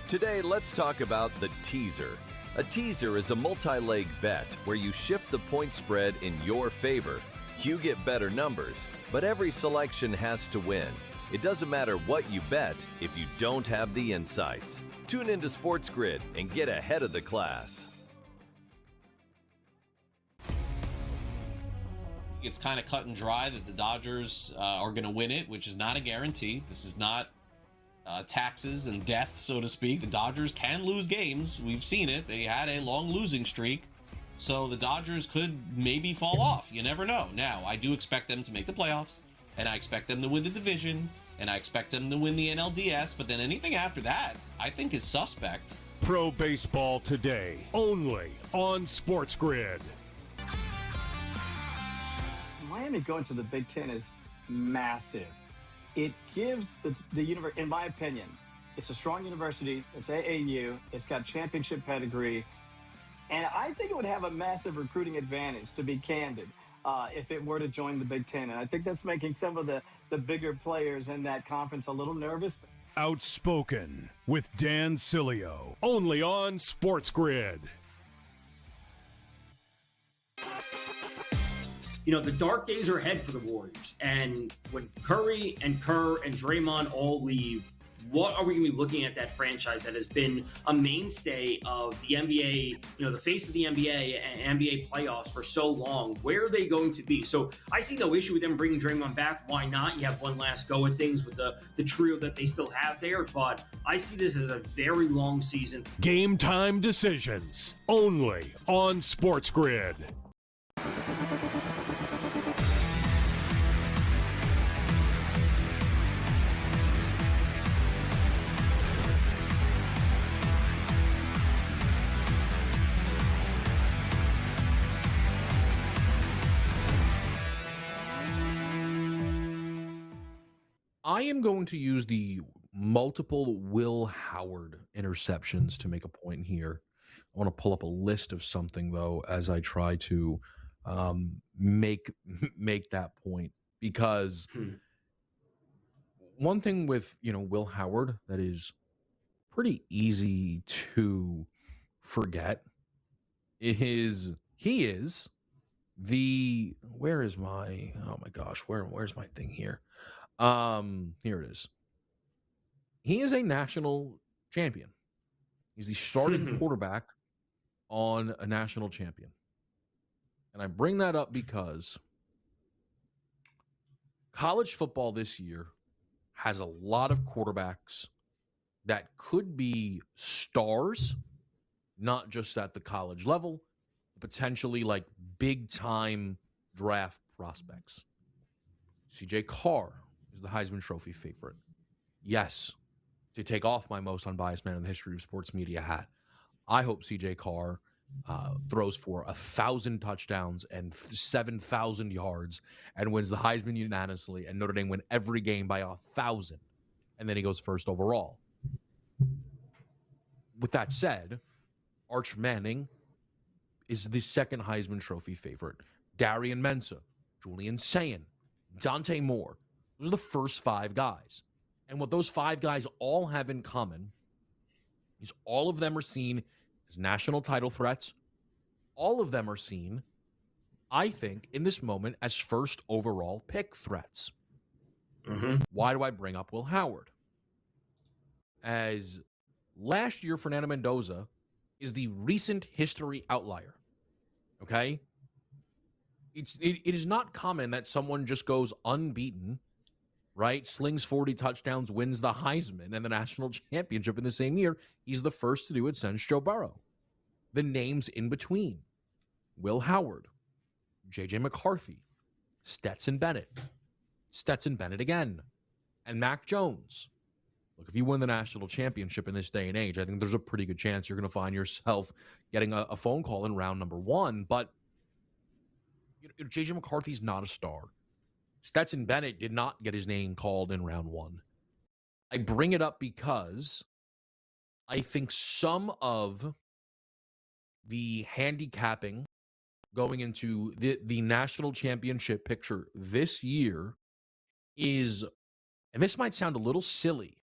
C: Today, let's talk about the teaser. A teaser is a multi-leg bet where you shift the point spread in your favor. You get better numbers, but every selection has to win. It doesn't matter what you bet if you don't have the insights. Tune into SportsGrid and get ahead of the class.
D: It's kind of cut and dry that the Dodgers are going to win it, which is not a guarantee. This is not taxes and death, so to speak. The Dodgers can lose games. We've seen it. They had a long losing streak. So the Dodgers could maybe fall off. You never know. Now, I do expect them to make the playoffs, and I expect them to win the division, and I expect them to win the NLDS. But then anything after that, I think is suspect.
E: Pro Baseball Today, only on SportsGrid.
F: Miami going to the Big Ten is massive. It gives the university, in my opinion, it's a strong university. It's AAU. It's got championship pedigree. And I think it would have a massive recruiting advantage, to be candid, if it were to join the Big Ten. And I think that's making some of the bigger players in that conference a little nervous.
E: Outspoken with Dan Cilio, only on SportsGrid.
B: The dark days are ahead for the Warriors. And when Curry and Kerr and Draymond all leave, what are we going to be looking at that franchise that has been a mainstay of the NBA, the face of the NBA and NBA playoffs for so long? Where are they going to be? So I see no issue with them bringing Draymond back. Why not? You have one last go at things with the trio that they still have there. But I see this as a very long season.
E: Game time decisions, only on SportsGrid.
A: I am going to use the multiple Will Howard interceptions to make a point here. I want to pull up a list of something, though, as I try to make that point, because one thing with Will Howard that is pretty easy to forget is he is the where's my thing here? Here it is. He is a national champion. He's the starting quarterback on a national champion. And I bring that up because college football this year has a lot of quarterbacks that could be stars, not just at the college level, potentially like big-time draft prospects. CJ Carr is the Heisman Trophy favorite. Yes, to take off my most unbiased man in the history of sports media hat, I hope CJ Carr throws for 1,000 touchdowns and 7,000 yards and wins the Heisman unanimously, and Notre Dame win every game by 1,000, and then he goes first overall. With that said, Arch Manning is the second Heisman Trophy favorite. Darian Mensah, Julian Sayin, Dante Moore. Those are the first 5 guys. And what those 5 guys all have in common is all of them are seen as national title threats. All of them are seen, I think, in this moment as first overall pick threats. Why do I bring up Will Howard? As last year, Fernando Mendoza is the recent history outlier. Okay? It is not common that someone just goes unbeaten, right? Slings 40 touchdowns, wins the Heisman and the national championship in the same year. He's the first to do it since Joe Burrow. The names in between: Will Howard, J.J. McCarthy, Stetson Bennett again, and Mac Jones. Look, if you win the national championship in this day and age, I think there's a pretty good chance you're going to find yourself getting a phone call in round number 1. But J.J. McCarthy's not a star. Stetson Bennett did not get his name called in round 1. I bring it up because I think some of the handicapping going into the national championship picture this year is, and this might sound a little silly,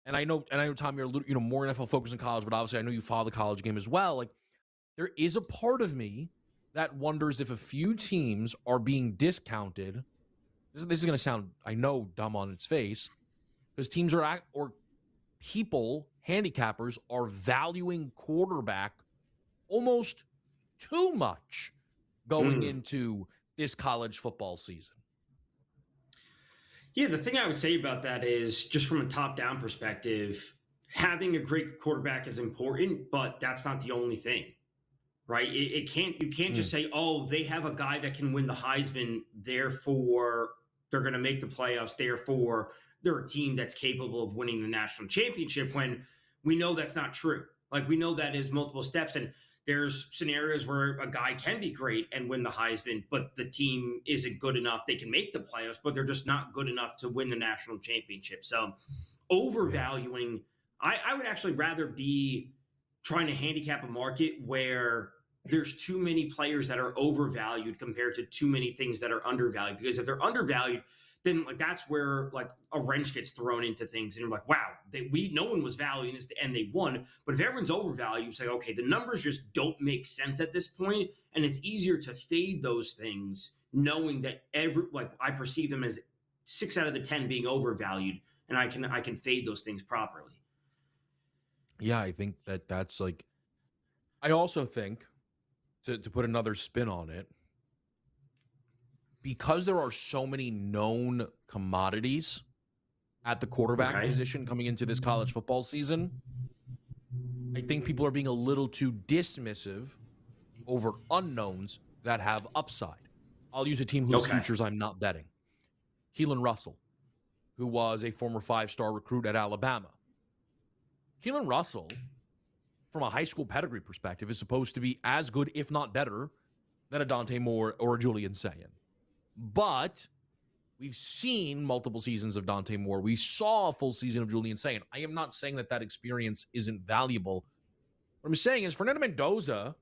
A: and I know, Tom, you're a little, more NFL focused in college, but obviously I know you follow the college game as well. Like, there is a part of me that wonders if a few teams are being discounted. This is going to sound, I know, dumb on its face, because teams or people, handicappers, are valuing quarterback almost too much going into this college football season.
B: Yeah, the thing I would say about that is, just from a top-down perspective, having a great quarterback is important, but that's not the only thing, right? You can't just say, oh, they have a guy that can win the Heisman, therefore they're going to make the playoffs, therefore they're a team that's capable of winning the national championship, when we know that's not true. Like, we know that is multiple steps, and there's scenarios where a guy can be great and win the Heisman, but the team isn't good enough. They can make the playoffs, but they're just not good enough to win the national championship. So overvaluing, I would actually rather be trying to handicap a market where there's too many players that are overvalued compared to too many things that are undervalued. Because if they're undervalued, then that's where like a wrench gets thrown into things, and you're like, wow, no one was valuing this, and they won. But if everyone's overvalued, you say, okay, the numbers just don't make sense at this point, and it's easier to fade those things, knowing that I perceive them as 6 out of the 10 being overvalued, and I can fade those things properly.
A: Yeah, I think that's like. I also think, to put another spin on it, because there are so many known commodities at the quarterback position coming into this college football season, I think people are being a little too dismissive over unknowns that have upside. I'll use a team whose futures I'm not betting. Keelan Russell, who was a former 5-star recruit at Alabama. Keelan Russell, from a high school pedigree perspective, is supposed to be as good, if not better, than a Dante Moore or a Julian Sayin. But We've seen multiple seasons of Dante Moore. We saw a full season of Julian Sayin. I am not saying that experience isn't valuable. What I'm saying is Fernando Mendoza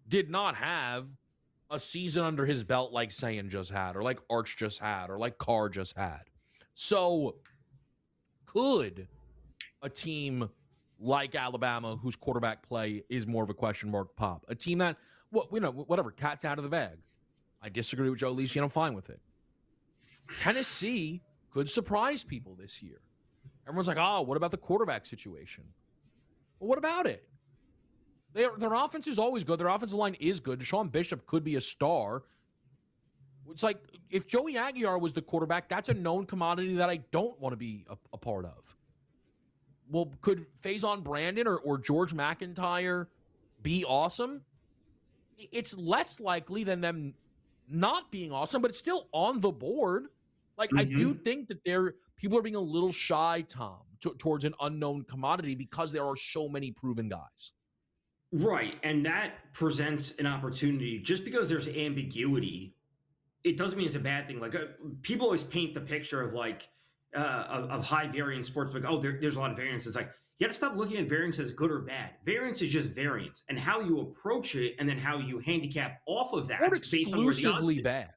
A: did not have a season under his belt like Sayin just had, or like Arch just had, or like Carr just had. So could a team like Alabama, whose quarterback play is more of a question mark, pop? A team that, whatever, cat's out of the bag. I disagree with Joe Lisi, and I'm fine with it. Tennessee could surprise people this year. Everyone's like, oh, what about the quarterback situation? Well, what about it? Their offense is always good. Their offensive line is good. Deshaun Bishop could be a star. It's like, if Joey Aguiar was the quarterback, that's a known commodity that I don't want to be a part of. Well, could Faison Brandon or George McIntyre be awesome? It's less likely than them not being awesome, but it's still on the board. Like, I do think that people are being a little shy, Tom, towards an unknown commodity because there are so many proven guys.
B: Right. And that presents an opportunity. Just because there's ambiguity, it doesn't mean it's a bad thing. Like, people always paint the picture of like of high variance sports, like, oh, there's a lot of variance. It's like, you got to stop looking at variance as good or bad. Variance is just variance, and how you approach it, and then how you handicap off of that.
A: Or exclusively bad.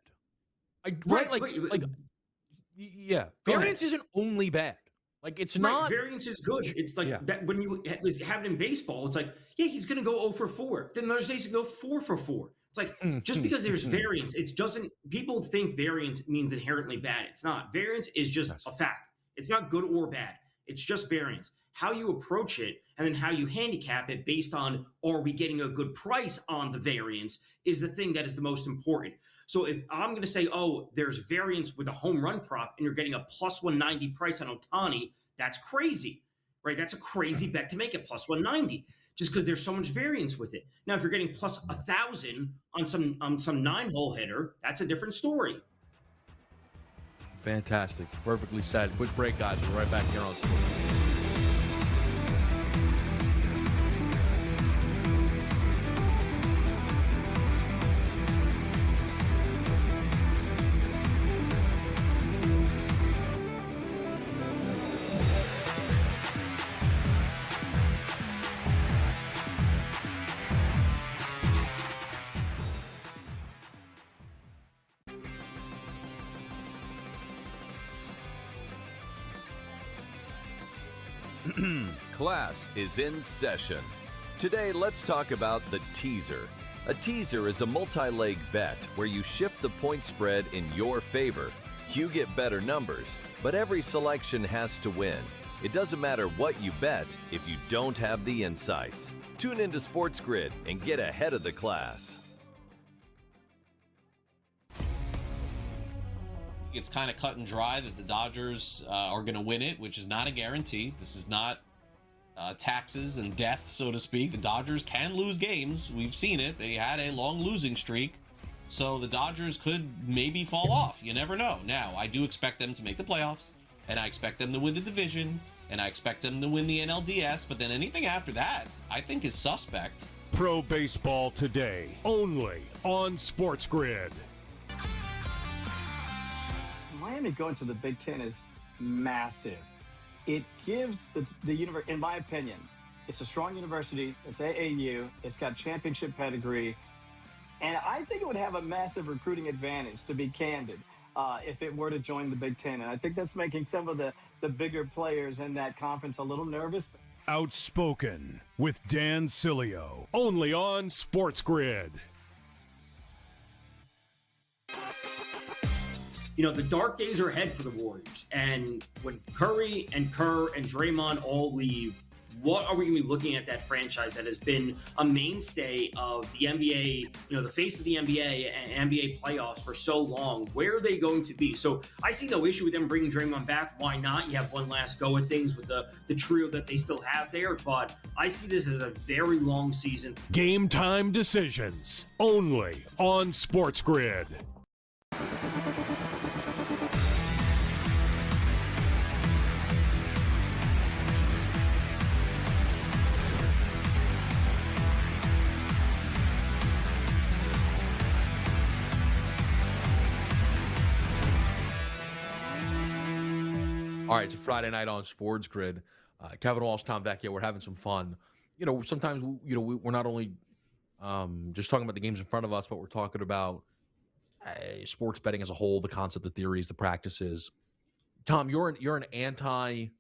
A: Yeah. Variance isn't only bad. Like, it's not.
B: Variance is good. It's like that when you have it in baseball, it's like, yeah, he's going to go 0 for 4. Then there's days to go 4 for 4. It's like, just because there's variance, it doesn't, people think variance means inherently bad. It's not. Variance is just a fact. It's not good or bad. It's just variance. How you approach it and then how you handicap it based on, are we getting a good price on the variance, is the thing that is the most important. So if I'm going to say, oh, there's variance with a home run prop and you're getting a plus 190 price on Ohtani, that's crazy, right? That's a crazy bet to make it plus 190 just because there's so much variance with it. Now, if you're getting plus 1,000 on some 9-hole hitter, that's a different story.
A: Fantastic. Perfectly said. Quick break, guys. We're right back here on SportsGrid.
C: Class is in session. Today, let's talk about the teaser. A teaser is a multi-leg bet where you shift the point spread in your favor. You get better numbers, but every selection has to win. It doesn't matter what you bet if you don't have the insights. Tune into SportsGrid and get ahead of the class.
D: It's kind of cut and dry that the Dodgers are going to win it, which is not a guarantee. This is not taxes and death, so to speak. The Dodgers can lose games. We've seen it. They had a long losing streak. So the Dodgers could maybe fall off. You never know. Now, I do expect them to make the playoffs, and I expect them to win the division, and I expect them to win the NLDS, but then anything after that, I think is suspect.
E: Pro Baseball Today, only on SportsGrid.
F: Miami going to the Big Ten is massive. It gives the university, in my opinion, it's a strong university. It's AAU. It's got championship pedigree. And I think it would have a massive recruiting advantage, to be candid, if it were to join the Big Ten. And I think that's making some of the bigger players in that conference a little nervous.
E: Outspoken with Dan Cilio, only on SportsGrid.
B: You know, the dark days are ahead for the Warriors. And when Curry and Kerr and Draymond all leave, what are we going to be looking at that franchise that has been a mainstay of the NBA, you know, the face of the NBA and NBA playoffs for so long? Where are they going to be? So I see no issue with them bringing Draymond back. Why not? You have one last go at things with the trio that they still have there. But I see this as a very long season.
E: Game time decisions, only on SportsGrid.
A: All right, it's a Friday night on SportsGrid. Kevin Walsh, Tom Vecchio, we're having some fun. Sometimes we're not only just talking about the games in front of us, but we're talking about sports betting as a whole, the concept, the theories, the practices. Tom, you're an anti-refund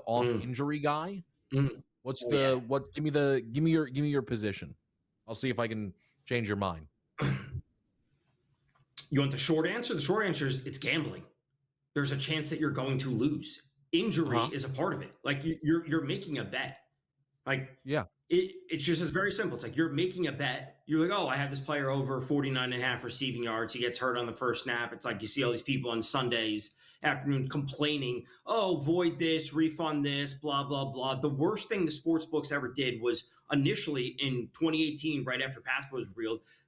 A: off injury guy. What's give me your position. I'll see if I can change your mind.
B: You want the short answer? The short answer is it's gambling. There's a chance that you're going to lose. Injury is a part of it. Like you're making a bet. Like it's just, it's very simple. It's like you're making a bet. You're like, oh, I have this player over 49.5 receiving yards. He gets hurt on the first snap. It's like you see all these people on Sundays afternoon complaining, oh, void this, refund this, blah, blah, blah. The worst thing the sports books ever did was initially in 2018, right after PASPA was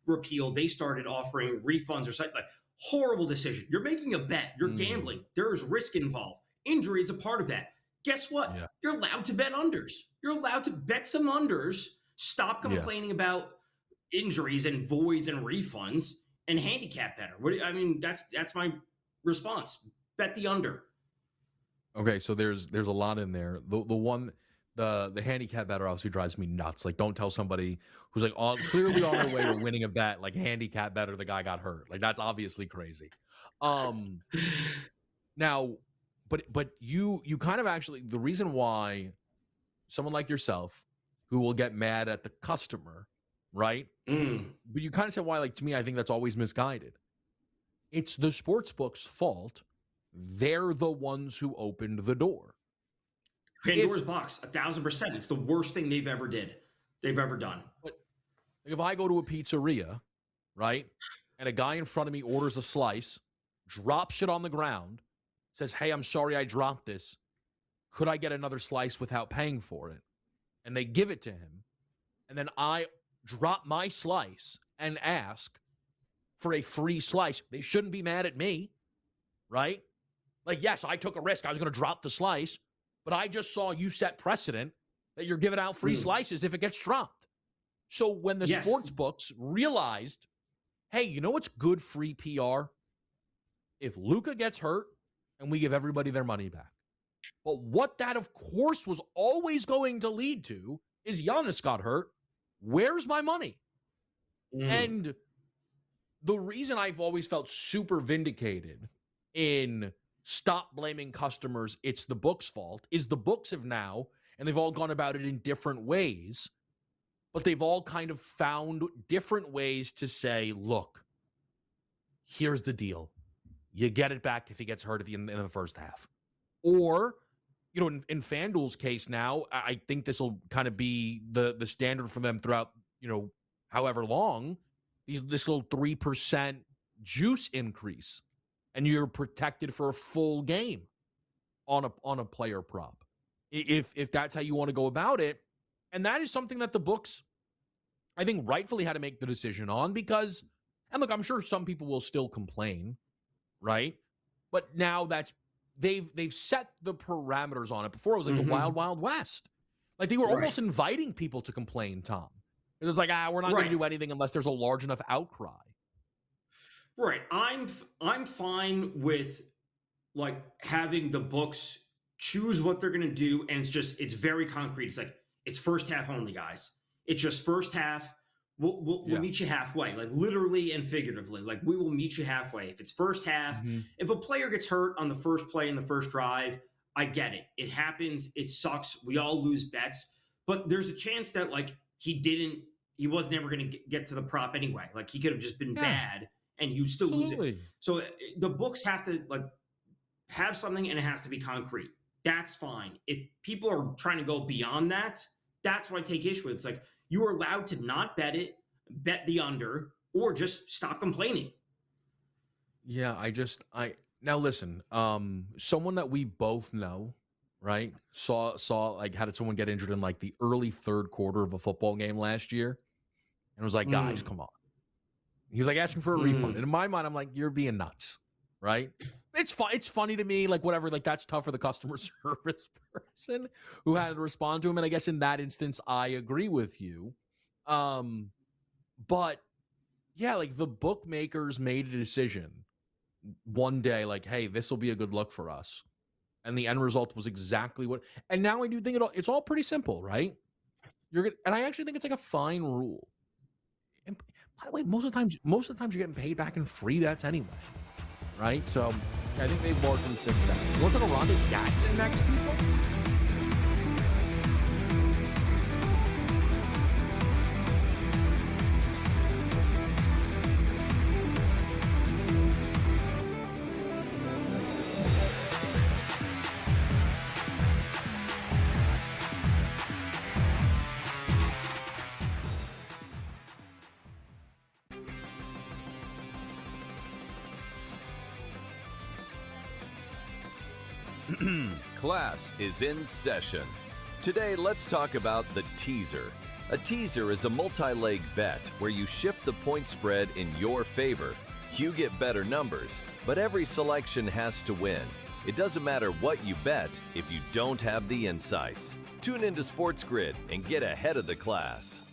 B: repealed, they started offering refunds or something. Like, horrible decision. You're making a bet. You're gambling. There is risk involved. Injury is a part of that. Guess what? Yeah. You're allowed to bet unders. You're allowed to bet some unders. Stop complaining about injuries and voids and refunds and handicap better. That's my response. Bet the under.
A: Okay, so there's a lot in there. The handicap better obviously drives me nuts. Like, don't tell somebody who's like clearly on their way to winning a bet, like handicap better, the guy got hurt. Like, that's obviously crazy. Now, but you kind of actually, the reason why someone like yourself who will get mad at the customer, right? But you kind of said why, like, to me, I think that's always misguided. It's the sports book's fault. They're the ones who opened the door.
B: Pandora's box, 1,000%. It's the worst thing they've ever done.
A: But if I go to a pizzeria, right, and a guy in front of me orders a slice, drops it on the ground, says, hey, I'm sorry I dropped this. Could I get another slice without paying for it? And they give it to him. And then I drop my slice and ask for a free slice. They shouldn't be mad at me, right? Like, yes, I took a risk. I was going to drop the slice, but I just saw you set precedent that you're giving out free slices if it gets dropped. So when the sports books realized, hey, you know what's good free PR? If Luka gets hurt and we give everybody their money back. But what that, of course, was always going to lead to is Giannis got hurt. Where's my money? And the reason I've always felt super vindicated in stop blaming customers, it's the book's fault, is the books have now, and they've all gone about it in different ways, but they've all kind of found different ways to say, look, here's the deal. You get it back if he gets hurt at the end in the first half. Or, in FanDuel's case now, I think this will kind of be the standard for them throughout, however long, this little 3% juice increase. And you're protected for a full game on a player prop, if that's how you want to go about it. And that is something that the books, I think, rightfully had to make the decision on because, and look, I'm sure some people will still complain, right? But now they've set the parameters on it. Before it was like the wild, wild west. Like they were almost inviting people to complain, Tom. It was like, we're not going to do anything unless there's a large enough outcry.
B: Right. I'm fine with like having the books choose what they're going to do. And it's very concrete. It's like, it's first half only, guys. It's just first half. We'll meet you halfway, like literally and figuratively. Like we will meet you halfway. If it's first half, if a player gets hurt on the first play in the first drive, I get it. It happens. It sucks. We all lose bets, but there's a chance that like he was never going to get to the prop anyway. Like he could have just been bad and you still lose it. So the books have to like have something and it has to be concrete. That's fine. If people are trying to go beyond that, that's what I take issue with. It's like, you are allowed to not bet it, bet the under, or just stop complaining.
A: Yeah, now listen, someone that we both know, right, saw like how did someone get injured in like the early third quarter of a football game last year and was like, guys, come on. He was like asking for a refund. And in my mind, I'm like, you're being nuts, right? It's funny to me, like whatever, like that's tough for the customer service person who had to respond to him. And I guess in that instance, I agree with you. But yeah, like the bookmakers made a decision one day, like, hey, this will be a good look for us. And the end result was exactly what. And now I do think it's all pretty simple, right? And I actually think it's like a fine rule. And by the way, most of the times you're getting paid back in free bets anyway, right? So I think they've largely fixed that. You want to talk about Rondé Gatson next, people?
C: Class is in session. Today, let's talk about the teaser. A teaser is a multi-leg bet where you shift the point spread in your favor. You get better numbers, but every selection has to win. It doesn't matter what you bet if you don't have the insights. Tune into SportsGrid and get ahead of the class.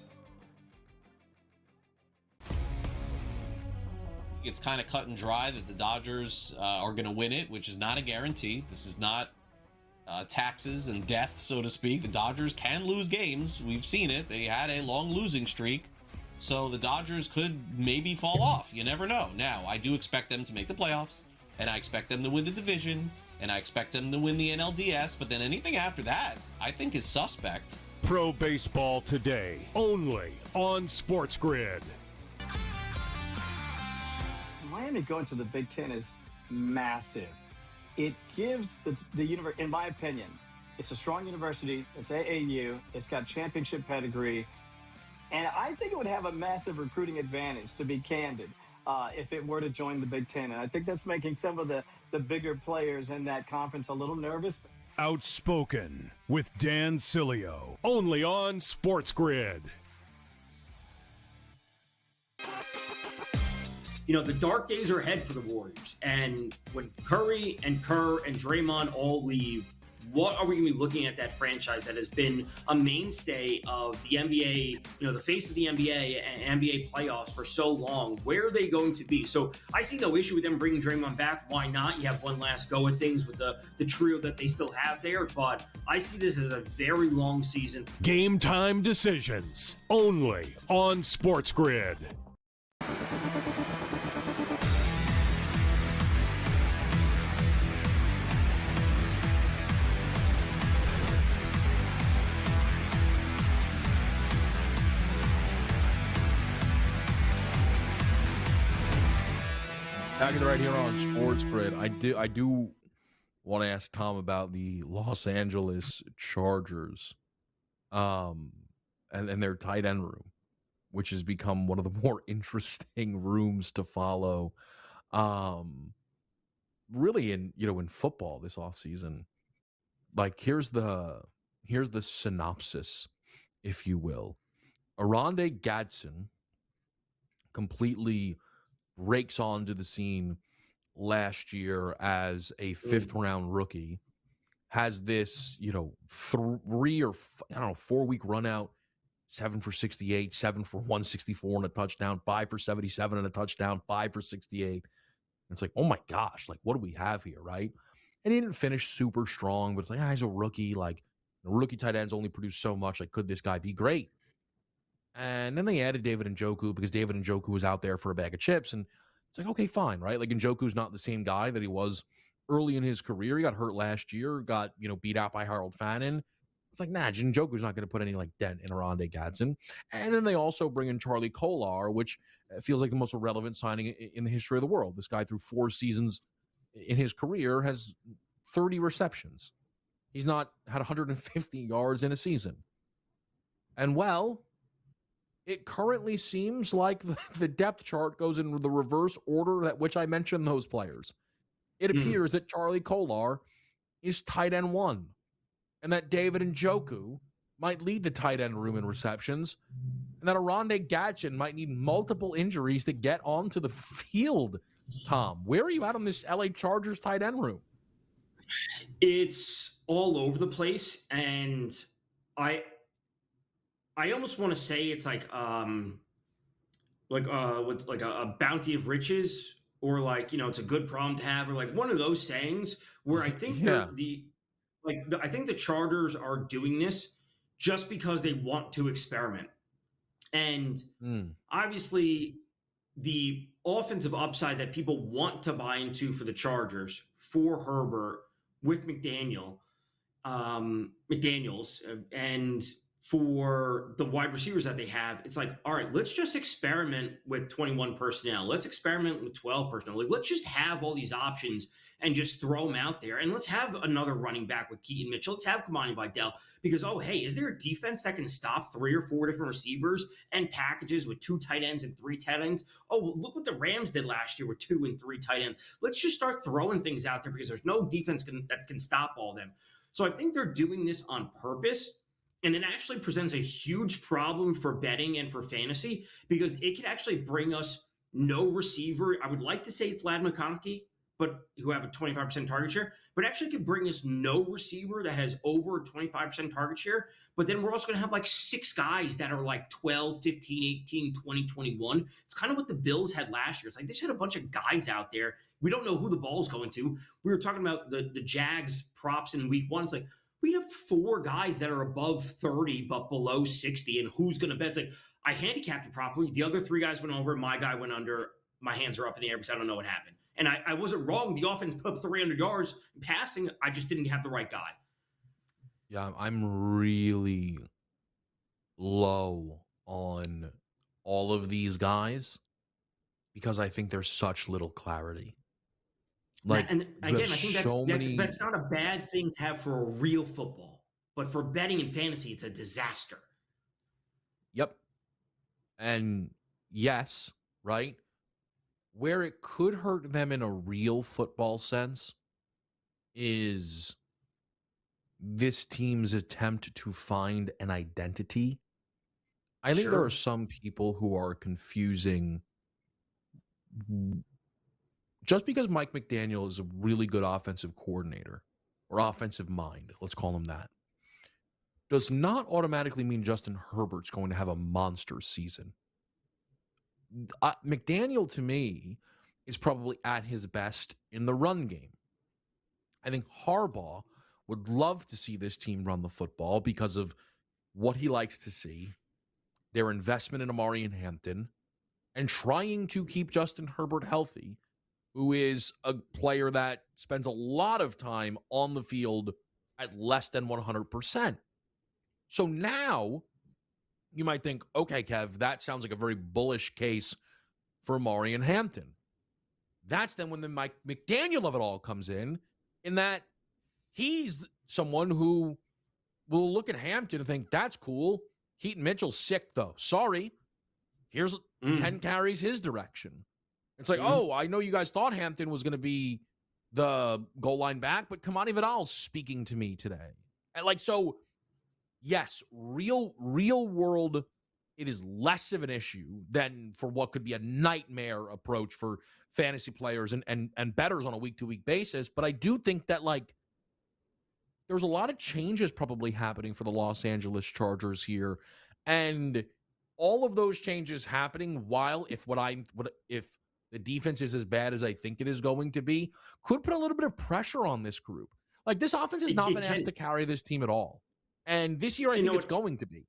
D: It's kind of cut and dry that the Dodgers are going to win it, which is not a guarantee. This is not taxes and death, so to speak. The Dodgers can lose games. We've seen it. They had a long losing streak. So the Dodgers could maybe fall off. You never know. Now, I do expect them to make the playoffs, and I expect them to win the division, and I expect them to win the NLDS. But then anything after that, I think is suspect.
E: Pro Baseball Today, only on SportsGrid.
F: Miami going to the Big Ten is massive. It gives the university, in my opinion, it's a strong university. It's AAU. It's got championship pedigree. And I think it would have a massive recruiting advantage, to be candid, if it were to join the Big Ten. And I think that's making some of the bigger players in that conference a little nervous.
E: Outspoken with Dan Cilio, only on SportsGrid.
B: You know, the dark days are ahead for the Warriors. And when Curry and Kerr and Draymond all leave, what are we going to be looking at that franchise that has been a mainstay of the NBA, you know, the face of the NBA and NBA playoffs for so long? Where are they going to be? So I see no issue with them bringing Draymond back. Why not? You have one last go at things with the trio that they still have there. But I see this as a very long season.
E: Game time decisions, only on SportsGrid.
A: Back right here on SportsGrid. I do want to ask Tom about the Los Angeles Chargers, and their tight end room, which has become one of the more interesting rooms to follow. Really in football this offseason. Like here's the synopsis, if you will. Rondé Gatson completely breaks onto the scene last year as a fifth-round rookie, has this, 3 or 4-week run out, 7 for 68, 7 for 164 and a touchdown, 5 for 77 and a touchdown, 5 for 68. And it's like, oh my gosh, like what do we have here, right? And he didn't finish super strong, but it's like, he's a rookie. Like, rookie tight ends only produce so much. Like, could this guy be great? And then they added David Njoku because David Njoku was out there for a bag of chips. And it's like, okay, fine, right? Like Njoku's not the same guy that he was early in his career. He got hurt last year, got, beat out by Harold Fannin. It's like, Njoku's not going to put any dent in Rondé Gatson. And then they also bring in Charlie Kolar, which feels like the most irrelevant signing in the history of the world. This guy through 4 seasons in his career has 30 receptions. He's not had 150 yards in a season. And it currently seems like the depth chart goes in the reverse order that which I mentioned those players. It appears that Charlie Kolar is tight end 1, and that David Njoku might lead the tight end room in receptions, and that Rondé Gatson might need multiple injuries to get onto the field. Tom, where are you at on this LA Chargers tight end room?
B: It's all over the place, and I almost want to say it's with a bounty of riches or like, it's a good problem to have, or like one of those sayings where I think
A: Yeah.
B: I think the Chargers are doing this just because they want to experiment. And
A: Mm.
B: obviously, the offensive upside that people want to buy into for the Chargers for Herbert with McDaniels, and for the wide receivers that they have, it's like, all right, let's just experiment with 21 personnel. Let's experiment with 12 personnel. Like, let's just have all these options and just throw them out there. And let's have another running back with Keaton Mitchell. Let's have Kamani Vidal because, oh, hey, is there a defense that can stop 3 or 4 different receivers and packages with 2 tight ends and 3 tight ends? Oh, well, look what the Rams did last year with 2 and 3 tight ends. Let's just start throwing things out there because there's no defense that can stop all of them. So I think they're doing this on purpose. And it actually presents a huge problem for betting and for fantasy because it could actually bring us no receiver. I would like to say it's Vlad McConkey, but who have a 25% target share, but actually could bring us no receiver that has over a 25% target share. But then we're also going to have like 6 guys that are like 12, 15, 18, 20, 21. It's kind of what the Bills had last year. It's like they just had a bunch of guys out there. We don't know who the ball's going to. We were talking about the Jags props in week 1. It's like, we have 4 guys that are above 30 but below 60, and who's going to bet? It's like, I handicapped it properly. The other 3 guys went over. My guy went under. My hands are up in the air because I don't know what happened. And I wasn't wrong. The offense put up 300 yards passing. I just didn't have the right guy.
A: Yeah, I'm really low on all of these guys because I think there's such little clarity.
B: Like, and again, I think that's not a bad thing to have for a real football, but for betting and fantasy, it's a disaster.
A: Yep. And yes, right? Where it could hurt them in a real football sense is this team's attempt to find an identity. I think there are some people who are confusing. Just because Mike McDaniel is a really good offensive coordinator or offensive mind, let's call him that, does not automatically mean Justin Herbert's going to have a monster season. McDaniel, to me, is probably at his best in the run game. I think Harbaugh would love to see this team run the football because of what he likes to see, their investment in Amari and Hampton, and trying to keep Justin Herbert healthy, who is a player that spends a lot of time on the field at less than 100%. So now you might think, okay, Kev, that sounds like a very bullish case for Amari and Hampton. That's then when the Mike McDaniel of it all comes in that he's someone who will look at Hampton and think, that's cool. Keaton Mitchell's sick, though. Sorry. Here's 10 carries his direction. It's like, oh, I know you guys thought Hampton was going to be the goal line back, but Kamani Vidal's speaking to me today. And like, so, yes, real world, it is less of an issue than for what could be a nightmare approach for fantasy players and bettors on a week-to-week basis. But I do think that, like, there's a lot of changes probably happening for the Los Angeles Chargers here. And all of those changes happening while if the defense is as bad as I think it is going to be, could put a little bit of pressure on this group. Like, this offense has not been asked to carry this team at all. And this year, I think it's going to be.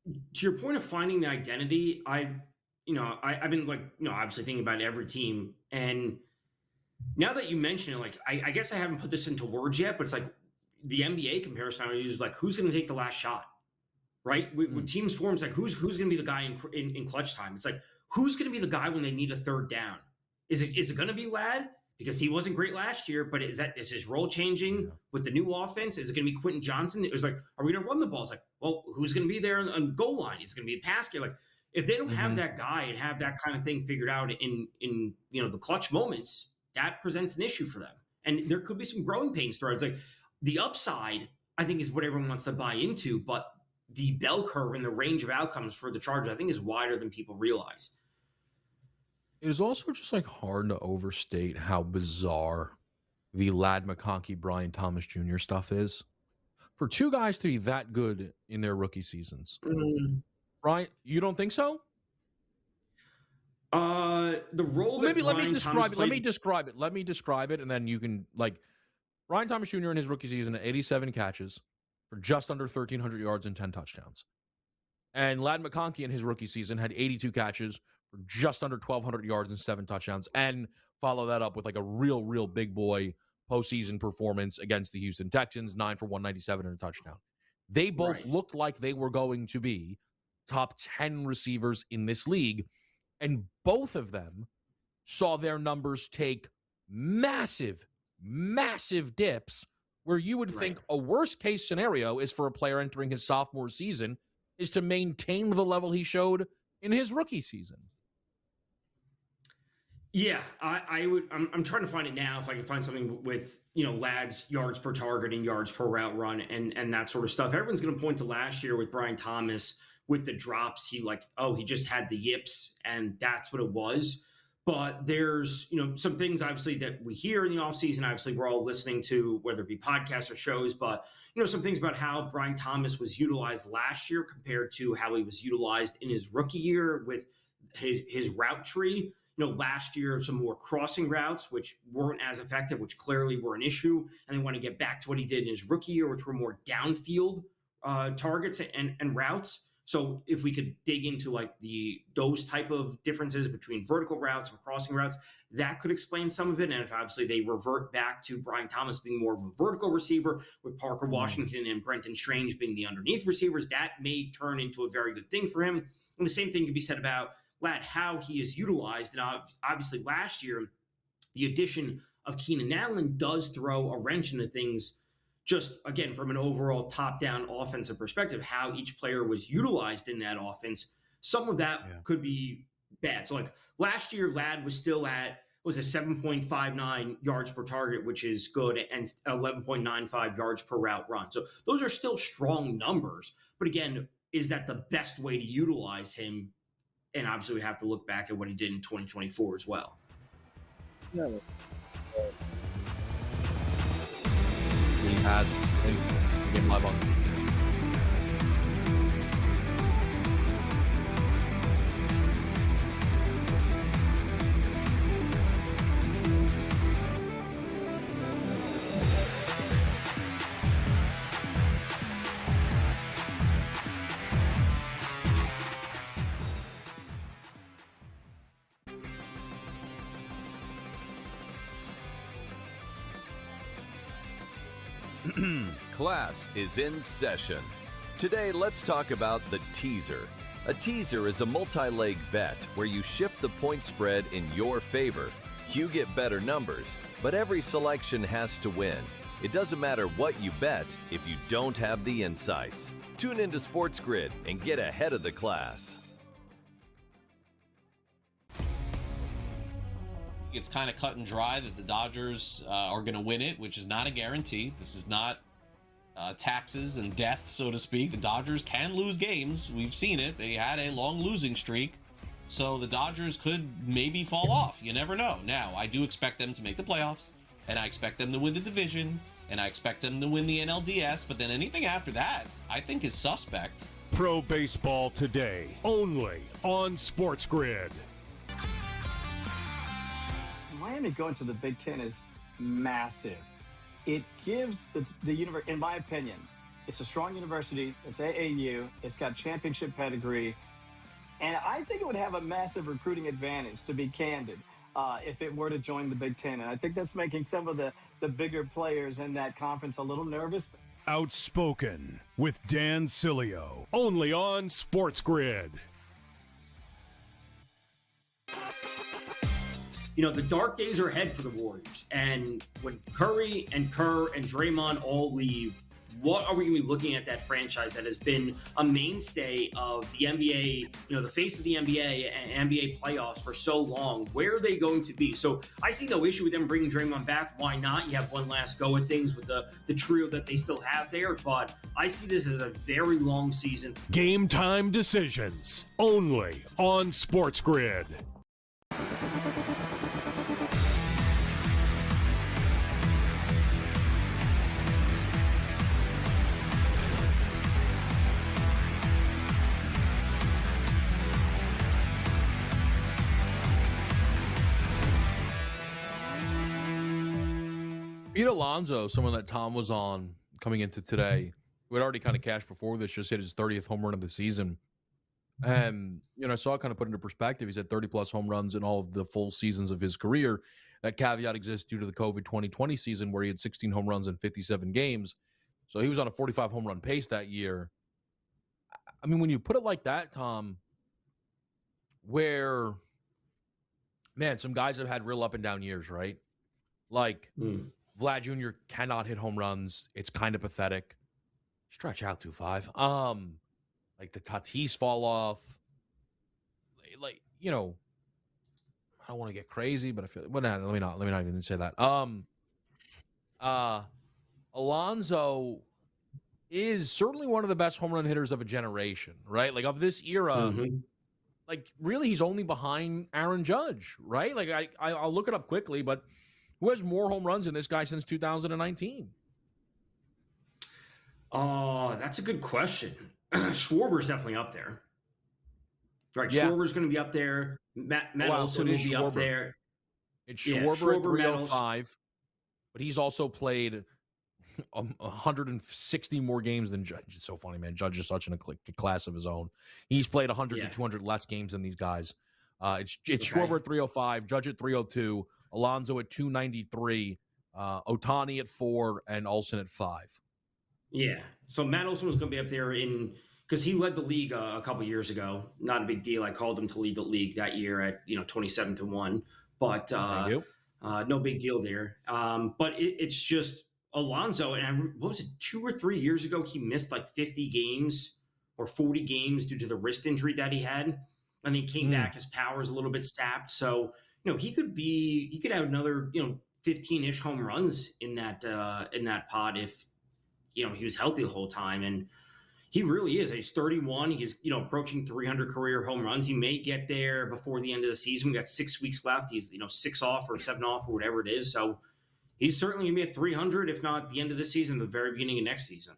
B: To your point of finding the identity, I've been like, obviously thinking about every team. And now that you mention it, like, I guess I haven't put this into words yet, but it's like the NBA comparison I use, like, who's going to take the last shot, right? With teams forms, like, who's going to be the guy in clutch time? It's like, who's going to be the guy when they need a third down? Is it going to be Ladd? Because he wasn't great last year, but is his role changing with the new offense? Is it going to be Quentin Johnson? It was like, are we going to run the ball? It's like, well, who's going to be there on goal line? Is it going to be a pass game? Like, if they don't have that guy and have that kind of thing figured out in the clutch moments, that presents an issue for them. And there could be some growing pains throughout. It's like the upside, I think, is what everyone wants to buy into, but the bell curve and the range of outcomes for the Chargers, I think, is wider than people realize.
A: It is also just like hard to overstate how bizarre the Ladd McConkey, Brian Thomas Jr. stuff is. For 2 guys to be that good in their rookie seasons. Brian, you don't think so?
B: The role that
A: Let me
B: describe
A: describe it, and then you can, like, Ryan Thomas Jr. in his rookie season had 87 catches for just under 1,300 yards and 10 touchdowns. And Ladd McConkey in his rookie season had 82 catches for just under 1,200 yards and 7 touchdowns. And follow that up with like a real big boy postseason performance against the Houston Texans, 9 for 197 and a touchdown. They both looked like they were going to be top 10 receivers in this league. And both of them saw their numbers take massive dips, where you would think a worst case scenario is for a player entering his sophomore season is to maintain the level he showed in his rookie season.
B: Yeah, I'm trying to find it now if I can find something with, Ladd's yards per target and yards per route run and that sort of stuff. Everyone's going to point to last year with Brian Thomas with the drops. He just had the yips and that's what it was. But there's, some things obviously that we hear in the offseason. Obviously, we're all listening to, whether it be podcasts or shows, but, some things about how Brian Thomas was utilized last year compared to how he was utilized in his rookie year with his route tree. Last year, some more crossing routes, which weren't as effective, which clearly were an issue. And they want to get back to what he did in his rookie year, which were more downfield targets and routes. So if we could dig into like those type of differences between vertical routes and crossing routes, that could explain some of it. And if obviously they revert back to Brian Thomas being more of a vertical receiver with Parker Washington and Brenton Strange being the underneath receivers, that may turn into a very good thing for him. And the same thing can be said about Ladd, how he is utilized. And obviously last year, the addition of Keenan Allen does throw a wrench into things. Just, again, from an overall top-down offensive perspective, how each player was utilized in that offense, some of that could be bad. So, like, last year, Ladd was still at, was a 7.59 yards per target, which is good, and 11.95 yards per route run. So those are still strong numbers. But, again, is that the best way to utilize him? And obviously, we have to look back at what he did in 2024 as well.
A: Yeah. He has been live on.
C: Class is in session. Today, let's talk about the teaser. A teaser is a multi-leg bet where you shift the point spread in your favor. You get better numbers, but every selection has to win. It doesn't matter what you bet if you don't have the insights. Tune into SportsGrid and get ahead of the class.
D: It's kind of cut and dry that the Dodgers are going to win it, which is not a guarantee. This is not taxes and death, so to speak. The Dodgers can lose games. We've seen it. They had a long losing streak. So the Dodgers could maybe fall off. You never know. Now, I do expect them to make the playoffs, and I expect them to win the division, and I expect them to win the NLDS, but then anything after that, I think is suspect.
E: Pro Baseball Today, only on SportsGrid.
F: Miami going to the Big Ten is massive. It gives the university, in my opinion, it's a strong university. It's AAU. It's got championship pedigree. And I think it would have a massive recruiting advantage, to be candid, if it were to join the Big Ten. And I think that's making some of the bigger players in that conference a little nervous.
E: Outspoken with Dan Cilio, only on SportsGrid.
B: The dark days are ahead for the Warriors. And when Curry and Kerr and Draymond all leave, what are we going to be looking at that franchise that has been a mainstay of the NBA, the face of the NBA and NBA playoffs for so long? Where are they going to be? So I see no issue with them bringing Draymond back. Why not? You have one last go at things with the trio that they still have there. But I see this as a very long season.
E: Game time decisions, only on SportsGrid.
A: Pete Alonso, someone that Tom was on coming into today, who had already kind of cashed before this, just hit his 30th home run of the season. And, I saw it kind of put into perspective. He's had 30-plus home runs in all of the full seasons of his career. That caveat exists due to the COVID 2020 season where he had 16 home runs in 57 games. So he was on a 45 home run pace that year. I mean, when you put it like that, Tom, where, man, some guys have had real up and down years, right? Like Vlad Jr. cannot hit home runs. It's kind of pathetic. Stretch out 2-5. Like the Tatis fall off. Like, I don't want to get crazy, but I feel let me not even say that. Alonso is certainly one of the best home run hitters of a generation, right? Like of this era. Like really, he's only behind Aaron Judge, right? Like I'll look it up quickly, but who has more home runs than this guy since 2019?
B: That's a good question. Schwarber's definitely up there. Right,
A: Yeah.
B: Schwarber's going to be up there. Matt Olson will be up there.
A: It's Schwarber at 305, but he's also played 160 more games than Judge. It's so funny, man. Judge is such in a class of his own. He's played 100 to 200 less games than these guys. It's Schwarber at 305, Judge at 302, Alonso at 293, Ohtani at 4, and Olsen at 5.
B: Yeah. So Matt Olson was going to be up there because he led the league a couple years ago. Not a big deal. I called him to lead the league that year at 27-1, but no big deal there. But it's just Alonso, and what was it, 2 or 3 years ago? He missed like 50 games or 40 games due to the wrist injury that he had, and he came back. His power is a little bit sapped, so he could have another 15-ish home runs in that pod if he was healthy the whole time. And he really is. He's 31. He's approaching 300 career home runs. He may get there before the end of the season. We got 6 weeks left. He's 6 off or 7 off or whatever it is. So he's certainly gonna be at 300, if not the end of this season, the very beginning of next season.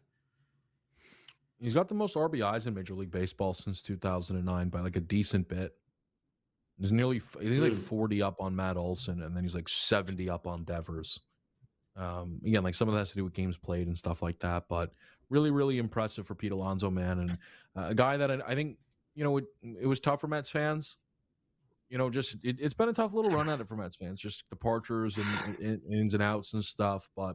A: He's got the most RBIs in Major League Baseball since 2009 by like a decent bit. He's like 40 up on Matt Olson, and then he's like 70 up on Devers. Again, like some of that has to do with games played and stuff like that, but really, really impressive for Pete Alonso, man. And a guy that I think, it was tough for Mets fans. It's been a tough little run at it for Mets fans, just departures and ins and outs and stuff. But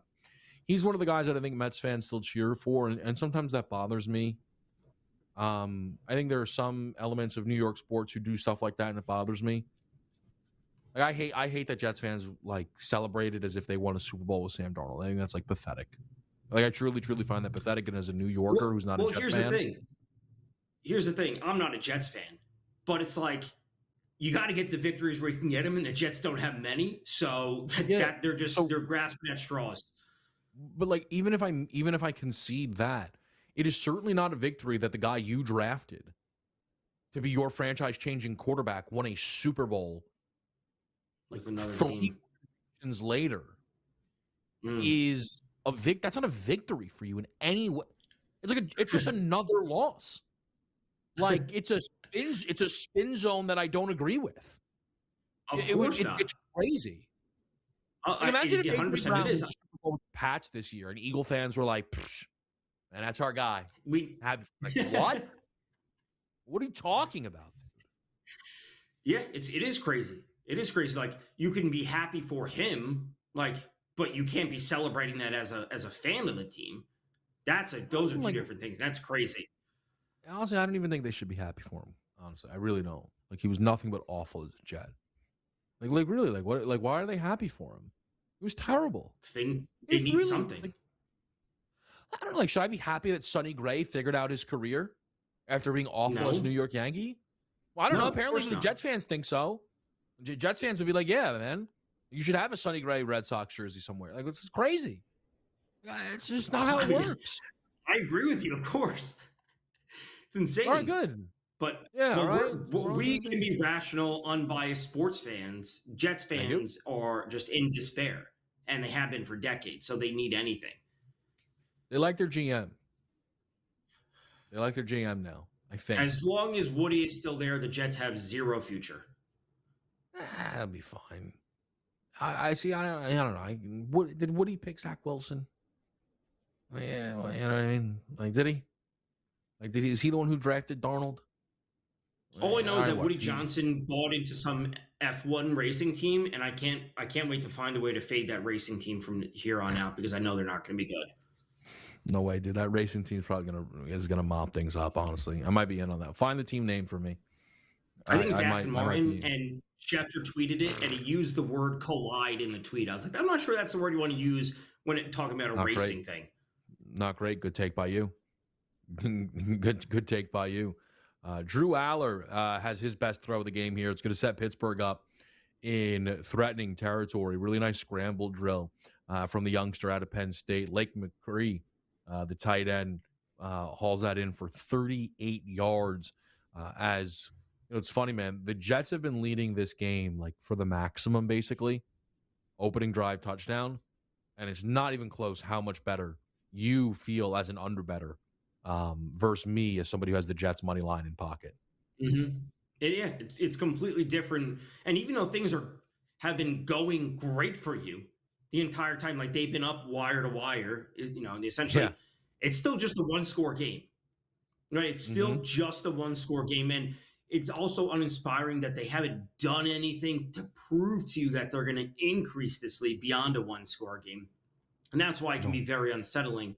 A: he's one of the guys that I think Mets fans still cheer for, and sometimes that bothers me. I think there are some elements of New York sports who do stuff like that, and it bothers me. Like I hate that Jets fans like celebrate it as if they won a Super Bowl with Sam Darnold. I think that's like pathetic. Like I truly find that pathetic. And as a New Yorker who's not a Jets fan,
B: here's the thing. I'm not a Jets fan, but it's like you got to get the victories where you can get them, and the Jets don't have many, so they're grasping at straws.
A: But like even if I concede that, it is certainly not a victory that the guy you drafted to be your franchise-changing quarterback won a Super Bowl.
B: Like another
A: 3 seasons later is a that's not a victory for you in any way. It's just another loss. Like it's a spin zone that I don't agree with. It's crazy. Imagine if Avery Brown was Super Bowl with the Pats this year, and Eagle fans were like, "Man, that's our guy." We had like what? What are you talking about?
B: Yeah, it is crazy. It is crazy. Like you can be happy for him, but you can't be celebrating that as a fan of the team. Those are two different things. That's crazy.
A: Honestly, I don't even think they should be happy for him. Honestly, I really don't. Like he was nothing but awful as a Jet. Like really, like what? Like why are they happy for him? It was terrible.
B: Because they need something.
A: I don't know. Like, should I be happy that Sonny Gray figured out his career after being awful as a New York Yankee? Well, I don't know. Apparently, the Jets fans think so. Jets fans would be like, "Yeah, man, you should have a Sonny Gray Red Sox jersey somewhere." Like, this is crazy. It's just not how it works.
B: I agree with you, of course. It's insane.
A: All right, good.
B: But
A: yeah,
B: we can be rational, unbiased sports fans. Jets fans are just in despair, and they have been for decades. So they need anything.
A: They like their GM. They like their GM now, I think.
B: As long as Woody is still there, the Jets have zero future.
A: That'll be fine. I see. I don't know. Did Woody pick Zach Wilson? Yeah, well, you know what I mean. Like, did he? Like, is he the one who drafted Darnold?
B: All I know is that Woody Johnson bought into some F1 racing team, and I can't wait to find a way to fade that racing team from here on out because I know they're not going to be good.
A: No way, dude. That racing team's probably gonna mop things up. Honestly, I might be in on that. Find the team name for me.
B: I think it's Aston Martin, and Schefter tweeted it, and he used the word collide in the tweet. I was like, I'm not sure that's the word you want to use when talking about a racing thing.
A: Not great. Good take by you. Good take by you. Drew Aller has his best throw of the game here. It's going to set Pittsburgh up in threatening territory. Really nice scramble drill from the youngster out of Penn State. Lake McCree, the tight end, hauls that in for 38 yards. As you know, it's funny, man. The Jets have been leading this game like for the maximum, basically. Opening drive touchdown, and it's not even close how much better you feel as an underbetter versus me as somebody who has the Jets money line in pocket.
B: Mm-hmm. Yeah, it's completely different. And even though things have been going great for you the entire time, like they've been up wire to wire, and essentially it's still just a one-score game, right? It's still just a one-score game. And it's also uninspiring that they haven't done anything to prove to you that they're going to increase this lead beyond a one-score game. And that's why it can be very unsettling.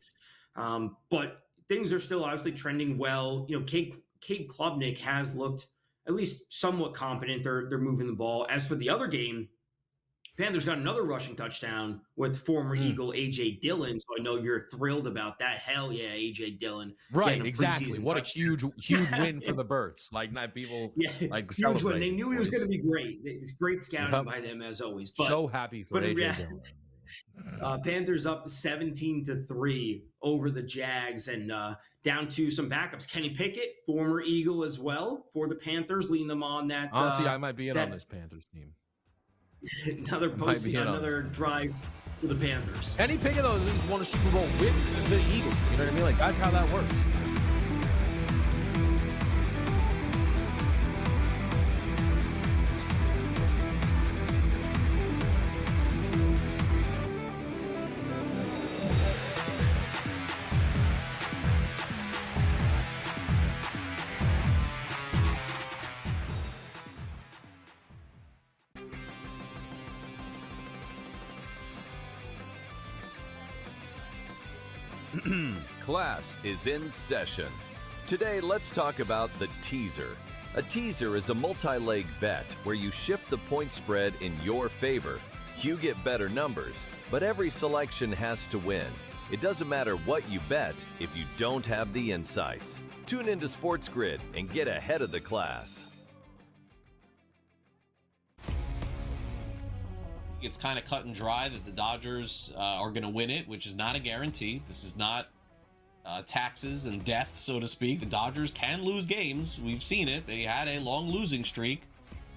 B: But things are still obviously trending well. Cade Klubnik has looked at least somewhat competent. They're moving the ball. As for the other game, Panthers got another rushing touchdown with former Eagle A.J. Dillon. So I know you're thrilled about that. Hell yeah, A.J. Dillon.
A: Right, exactly. What touchdown. A huge win for the Birds. Like, not people like
B: huge win. They knew he was going to be great. It's great scouting by them as always. But,
A: so happy for A.J. Dillon.
B: Panthers up 17-3 over the Jags and down to some backups. Kenny Pickett, former Eagle as well for the Panthers, leading them on that.
A: Honestly, I might be in on this Panthers team.
B: Another drive for the Panthers.
A: Kenny Pickett, though, at least won a Super Bowl with the Eagles. You know what I mean? Like, that's how that works.
C: Class is in session. Today, let's talk about the teaser. A teaser is a multi-leg bet where you shift the point spread in your favor. You get better numbers, but every selection has to win. It doesn't matter what you bet if you don't have the insights. Tune into SportsGrid and get ahead of the class.
D: It's kind of cut and dry that the Dodgers are going to win it, which is not a guarantee. This is not taxes and death, so to speak. The Dodgers can lose games. We've seen it. They had a long losing streak.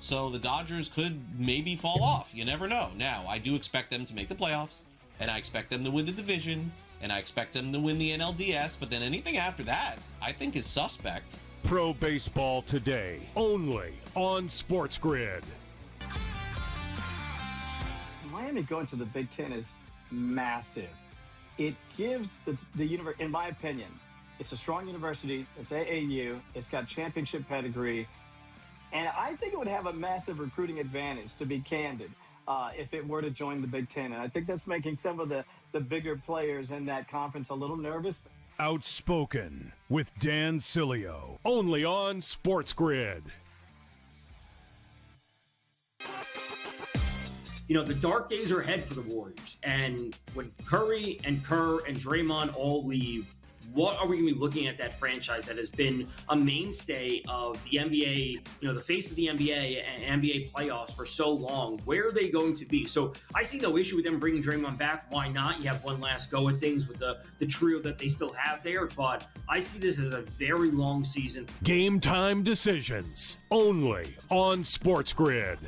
D: So the Dodgers could maybe fall off. You never know. Now, I do expect them to make the playoffs, and I expect them to win the division, and I expect them to win the NLDS, but then anything after that, I think is suspect.
E: Pro Baseball Today, only on SportsGrid.
F: Miami going to the Big Ten is massive. It gives the university, in my opinion, it's a strong university. It's AAU. It's got championship pedigree. And I think it would have a massive recruiting advantage, to be candid, if it were to join the Big Ten. And I think that's making some of the bigger players in that conference a little nervous.
E: Outspoken with Dan Cilio, only on SportsGrid.
B: The dark days are ahead for the Warriors. And when Curry and Kerr and Draymond all leave, what are we going to be looking at that franchise that has been a mainstay of the NBA, the face of the NBA and NBA playoffs for so long? Where are they going to be? So I see no issue with them bringing Draymond back. Why not? You have one last go at things with the trio that they still have there. But I see this as a very long season.
E: Game time decisions, only on SportsGrid.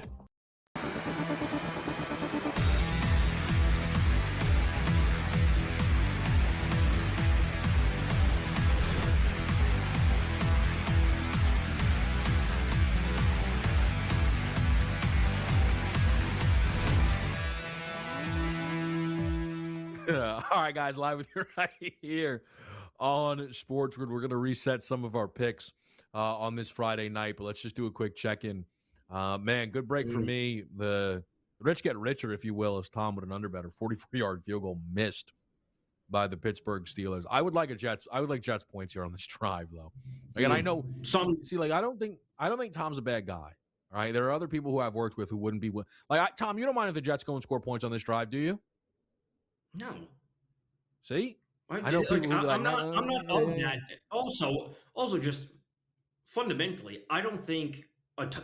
A: All right, guys, live with you right here on SportsGrid. We're going to reset some of our picks on this Friday night, but let's just do a quick check-in. Man, good break for me. The rich get richer, if you will, as Tom with an underbetter. 44-yard field goal missed by the Pittsburgh Steelers. I would like Jets points here on this drive, though. Again, I know I don't think Tom's a bad guy. All right, there are other people who I've worked with who wouldn't be Tom. You don't mind if the Jets go and score points on this drive, do you?
B: No.
A: See, I know people who
B: I'm not of that. Also, just fundamentally, I don't think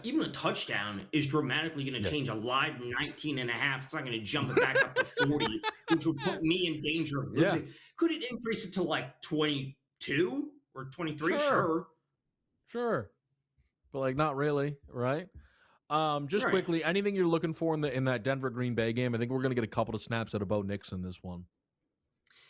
B: even a touchdown is dramatically going to change a live 19 and a half. It's not going to jump it back up to 40, which would put me in danger of losing. Yeah. Could it increase it to like 22 or 23?
A: Sure. But not really, right? Just quickly, anything you're looking for in that Denver Green Bay game? I think we're going to get a couple of snaps out of Bo Nix in this one.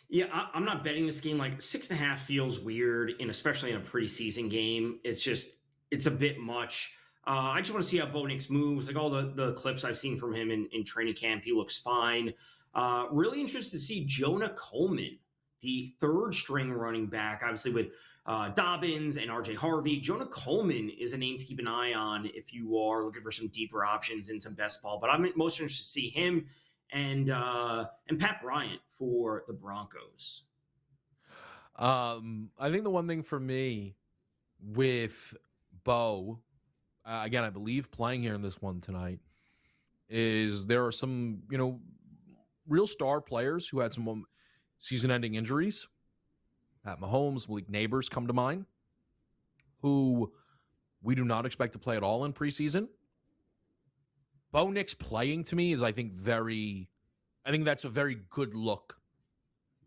B: Yeah, I'm not betting this game. 6.5 feels weird, and especially in a preseason game. It's a bit much. I just want to see how Bo Nix moves. All the clips I've seen from him in training camp, he looks fine. Really interested to see Jonah Coleman, the third string running back, obviously with Dobbins and RJ Harvey. Jonah Coleman is a name to keep an eye on if you are looking for some deeper options in some best ball. But I'm most interested to see him and Pat Bryant for the Broncos.
A: I think the one thing for me with Bo, again, I believe playing here in this one tonight, is there are some, real star players who had some season-ending injuries. Pat Mahomes, Malik Neighbors come to mind, who we do not expect to play at all in preseason. Bo Nix playing to me is, I think that's a very good look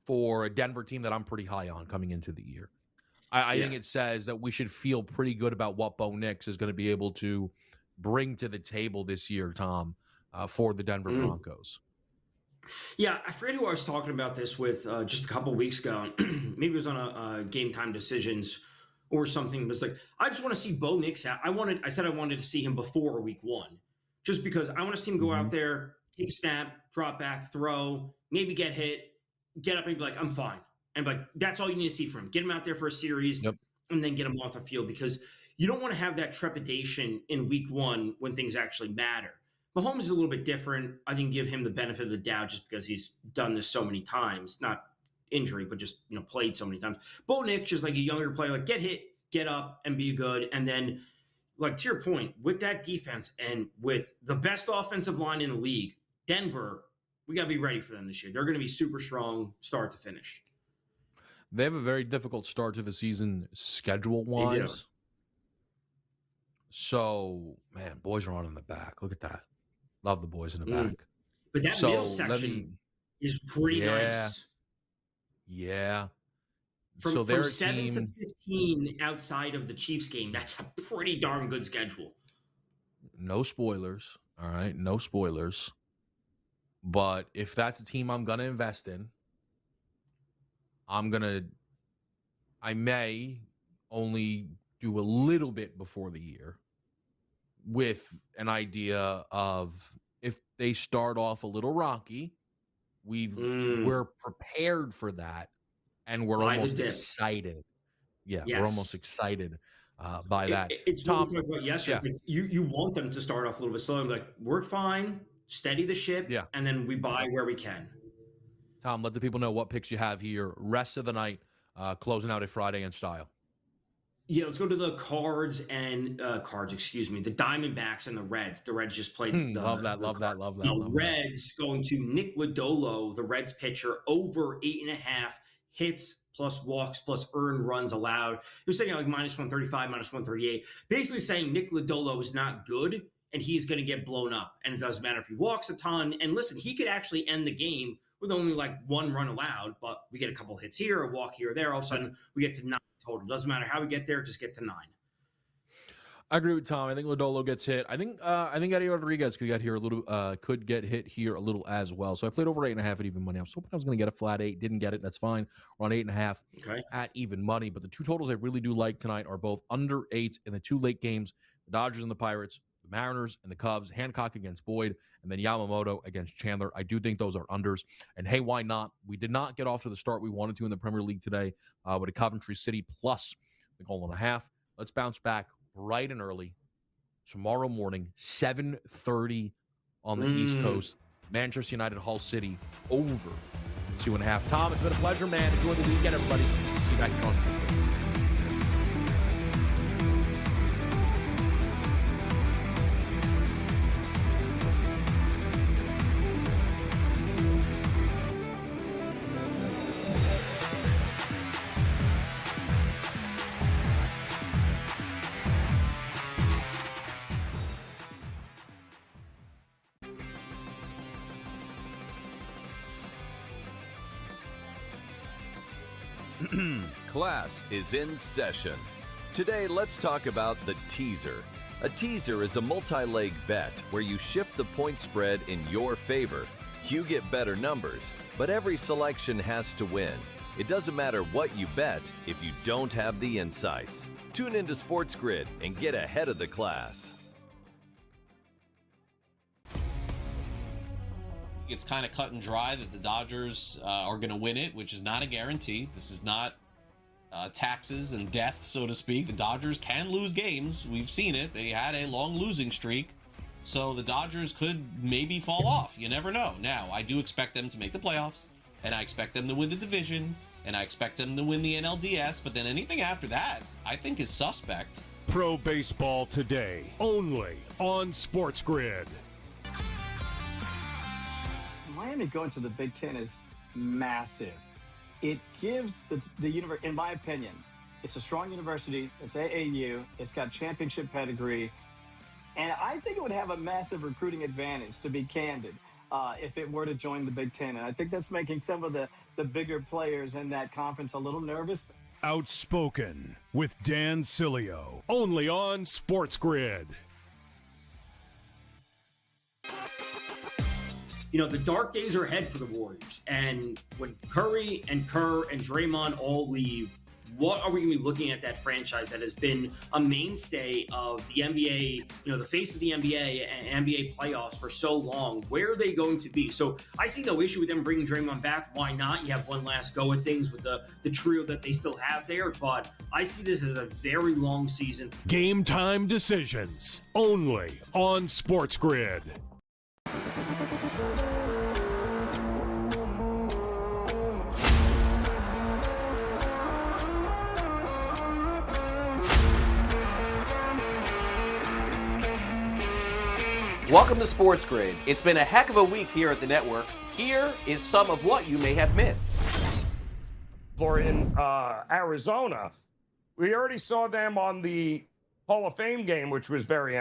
A: for a Denver team that I'm pretty high on coming into the year. I think it says that we should feel pretty good about what Bo Nix is going to be able to bring to the table this year, Tom, for the Denver Broncos.
B: Yeah, I forget who I was talking about this with just a couple weeks ago. Maybe it was on a Game Time Decisions or something. But it's I just want to see Bo Nix out. I said I wanted to see him before week 1, just because I want to see him go out there, take a snap, drop back, throw, maybe get hit, get up and be I'm fine. And that's all you need to see from him. Get him out there for a series and then get him off the field, because you don't want to have that trepidation in week 1 when things actually matter. Mahomes is a little bit different. I think give him the benefit of the doubt just because he's done this so many times, not injury, but just, played so many times. Bo Nix, just a younger player, get hit, get up and be good. And then to your point, with that defense and with the best offensive line in the league, Denver, we got to be ready for them this year. They're going to be super strong start to finish.
A: They have a very difficult start to the season schedule-wise. So, man, boys are on in the back. Look at that. Love the boys in the back.
B: But that middle section is pretty nice.
A: Yeah.
B: From 7 to 15 outside of the Chiefs game, that's a pretty darn good schedule.
A: No spoilers. All right, no spoilers. But if that's a team I'm going to invest in, I may only do a little bit before the year with an idea of if they start off a little rocky, we're prepared for that, and we're almost excited. Yeah, we're almost excited by that.
B: It's Tom, what we talked about yesterday. Yeah. You want them to start off a little bit slow. We're fine, steady the ship, and then we buy where we can.
A: Tom, let the people know what picks you have here. Rest of the night, closing out a Friday in style.
B: Yeah, let's go to the Cards, the Diamondbacks and the Reds. The Reds just played.
A: Love that.
B: Reds going to Nick Lodolo, the Reds pitcher, over 8.5 hits plus walks plus earned runs allowed. He was saying minus 135, minus 138. Basically saying Nick Lodolo is not good and he's going to get blown up. And it doesn't matter if he walks a ton. And listen, he could actually end the game with only 1 run allowed, but we get a couple hits here, a walk here or there. All of a sudden, we get to 9 total. Doesn't matter how we get there, just get to 9.
A: I agree with Tom. I think Lodolo gets hit. I think Eddie Rodriguez could get hit here a little as well. So I played over 8.5 at even money. I was hoping I was going to get a flat 8. Didn't get it. That's fine. We're on 8.5 at even money. But the two totals I really do like tonight are both under 8 in the two late games: the Dodgers and the Pirates, the the Mariners and the Cubs, Hancock against Boyd, and then Yamamoto against Chandler. I do think those are unders. And hey, why not? We did not get off to the start we wanted to in the Premier League today with a Coventry City plus the goal and a half. Let's bounce back bright and early tomorrow morning, 7:30 on the East Coast. Manchester United, Hull City, over 2.5. Tom, it's been a pleasure, man. Enjoy the weekend, everybody. See you back here on SportsGrid.
C: Class is in session. Today, let's talk about the teaser. A teaser is a multi-leg bet where you shift the point spread in your favor. You get better numbers, but every selection has to win. It doesn't matter what you bet if you don't have the insights. Tune into SportsGrid and get ahead of the class.
D: It's kind of cut and dry that the Dodgers are going to win it, which is not a guarantee. This is not taxes and death, so to speak. The Dodgers can lose games. We've seen it. They had a long losing streak. So the Dodgers could maybe fall off. You never know. Now, I do expect them to make the playoffs, and I expect them to win the division, and I expect them to win the NLDS, but then anything after that, I think is suspect.
E: Pro Baseball Today, only on SportsGrid.
F: Miami going to the Big Ten is massive. It gives the university, in my opinion, it's a strong university. It's AAU. It's got championship pedigree. And I think it would have a massive recruiting advantage, to be candid, if it were to join the Big Ten. And I think that's making some of the bigger players in that conference a little nervous.
E: Outspoken with Dan Cilio, only on SportsGrid.
B: You know, the dark days are ahead for the Warriors. And when Curry and Kerr and Draymond all leave, what are we going to be looking at that franchise that has been a mainstay of the NBA, you know, the face of the NBA and NBA playoffs for so long? Where are they going to be? So I see no issue with them bringing Draymond back. Why not? You have one last go at things with the trio that they still have there. But I see this as a very long season.
E: Game time decisions, only on SportsGrid.
G: Welcome to SportsGrid. It's been a heck of a week here at the network. Here is some of what you may have missed.
H: For in Arizona, we already saw them on the Hall of Fame game, which was very entertaining.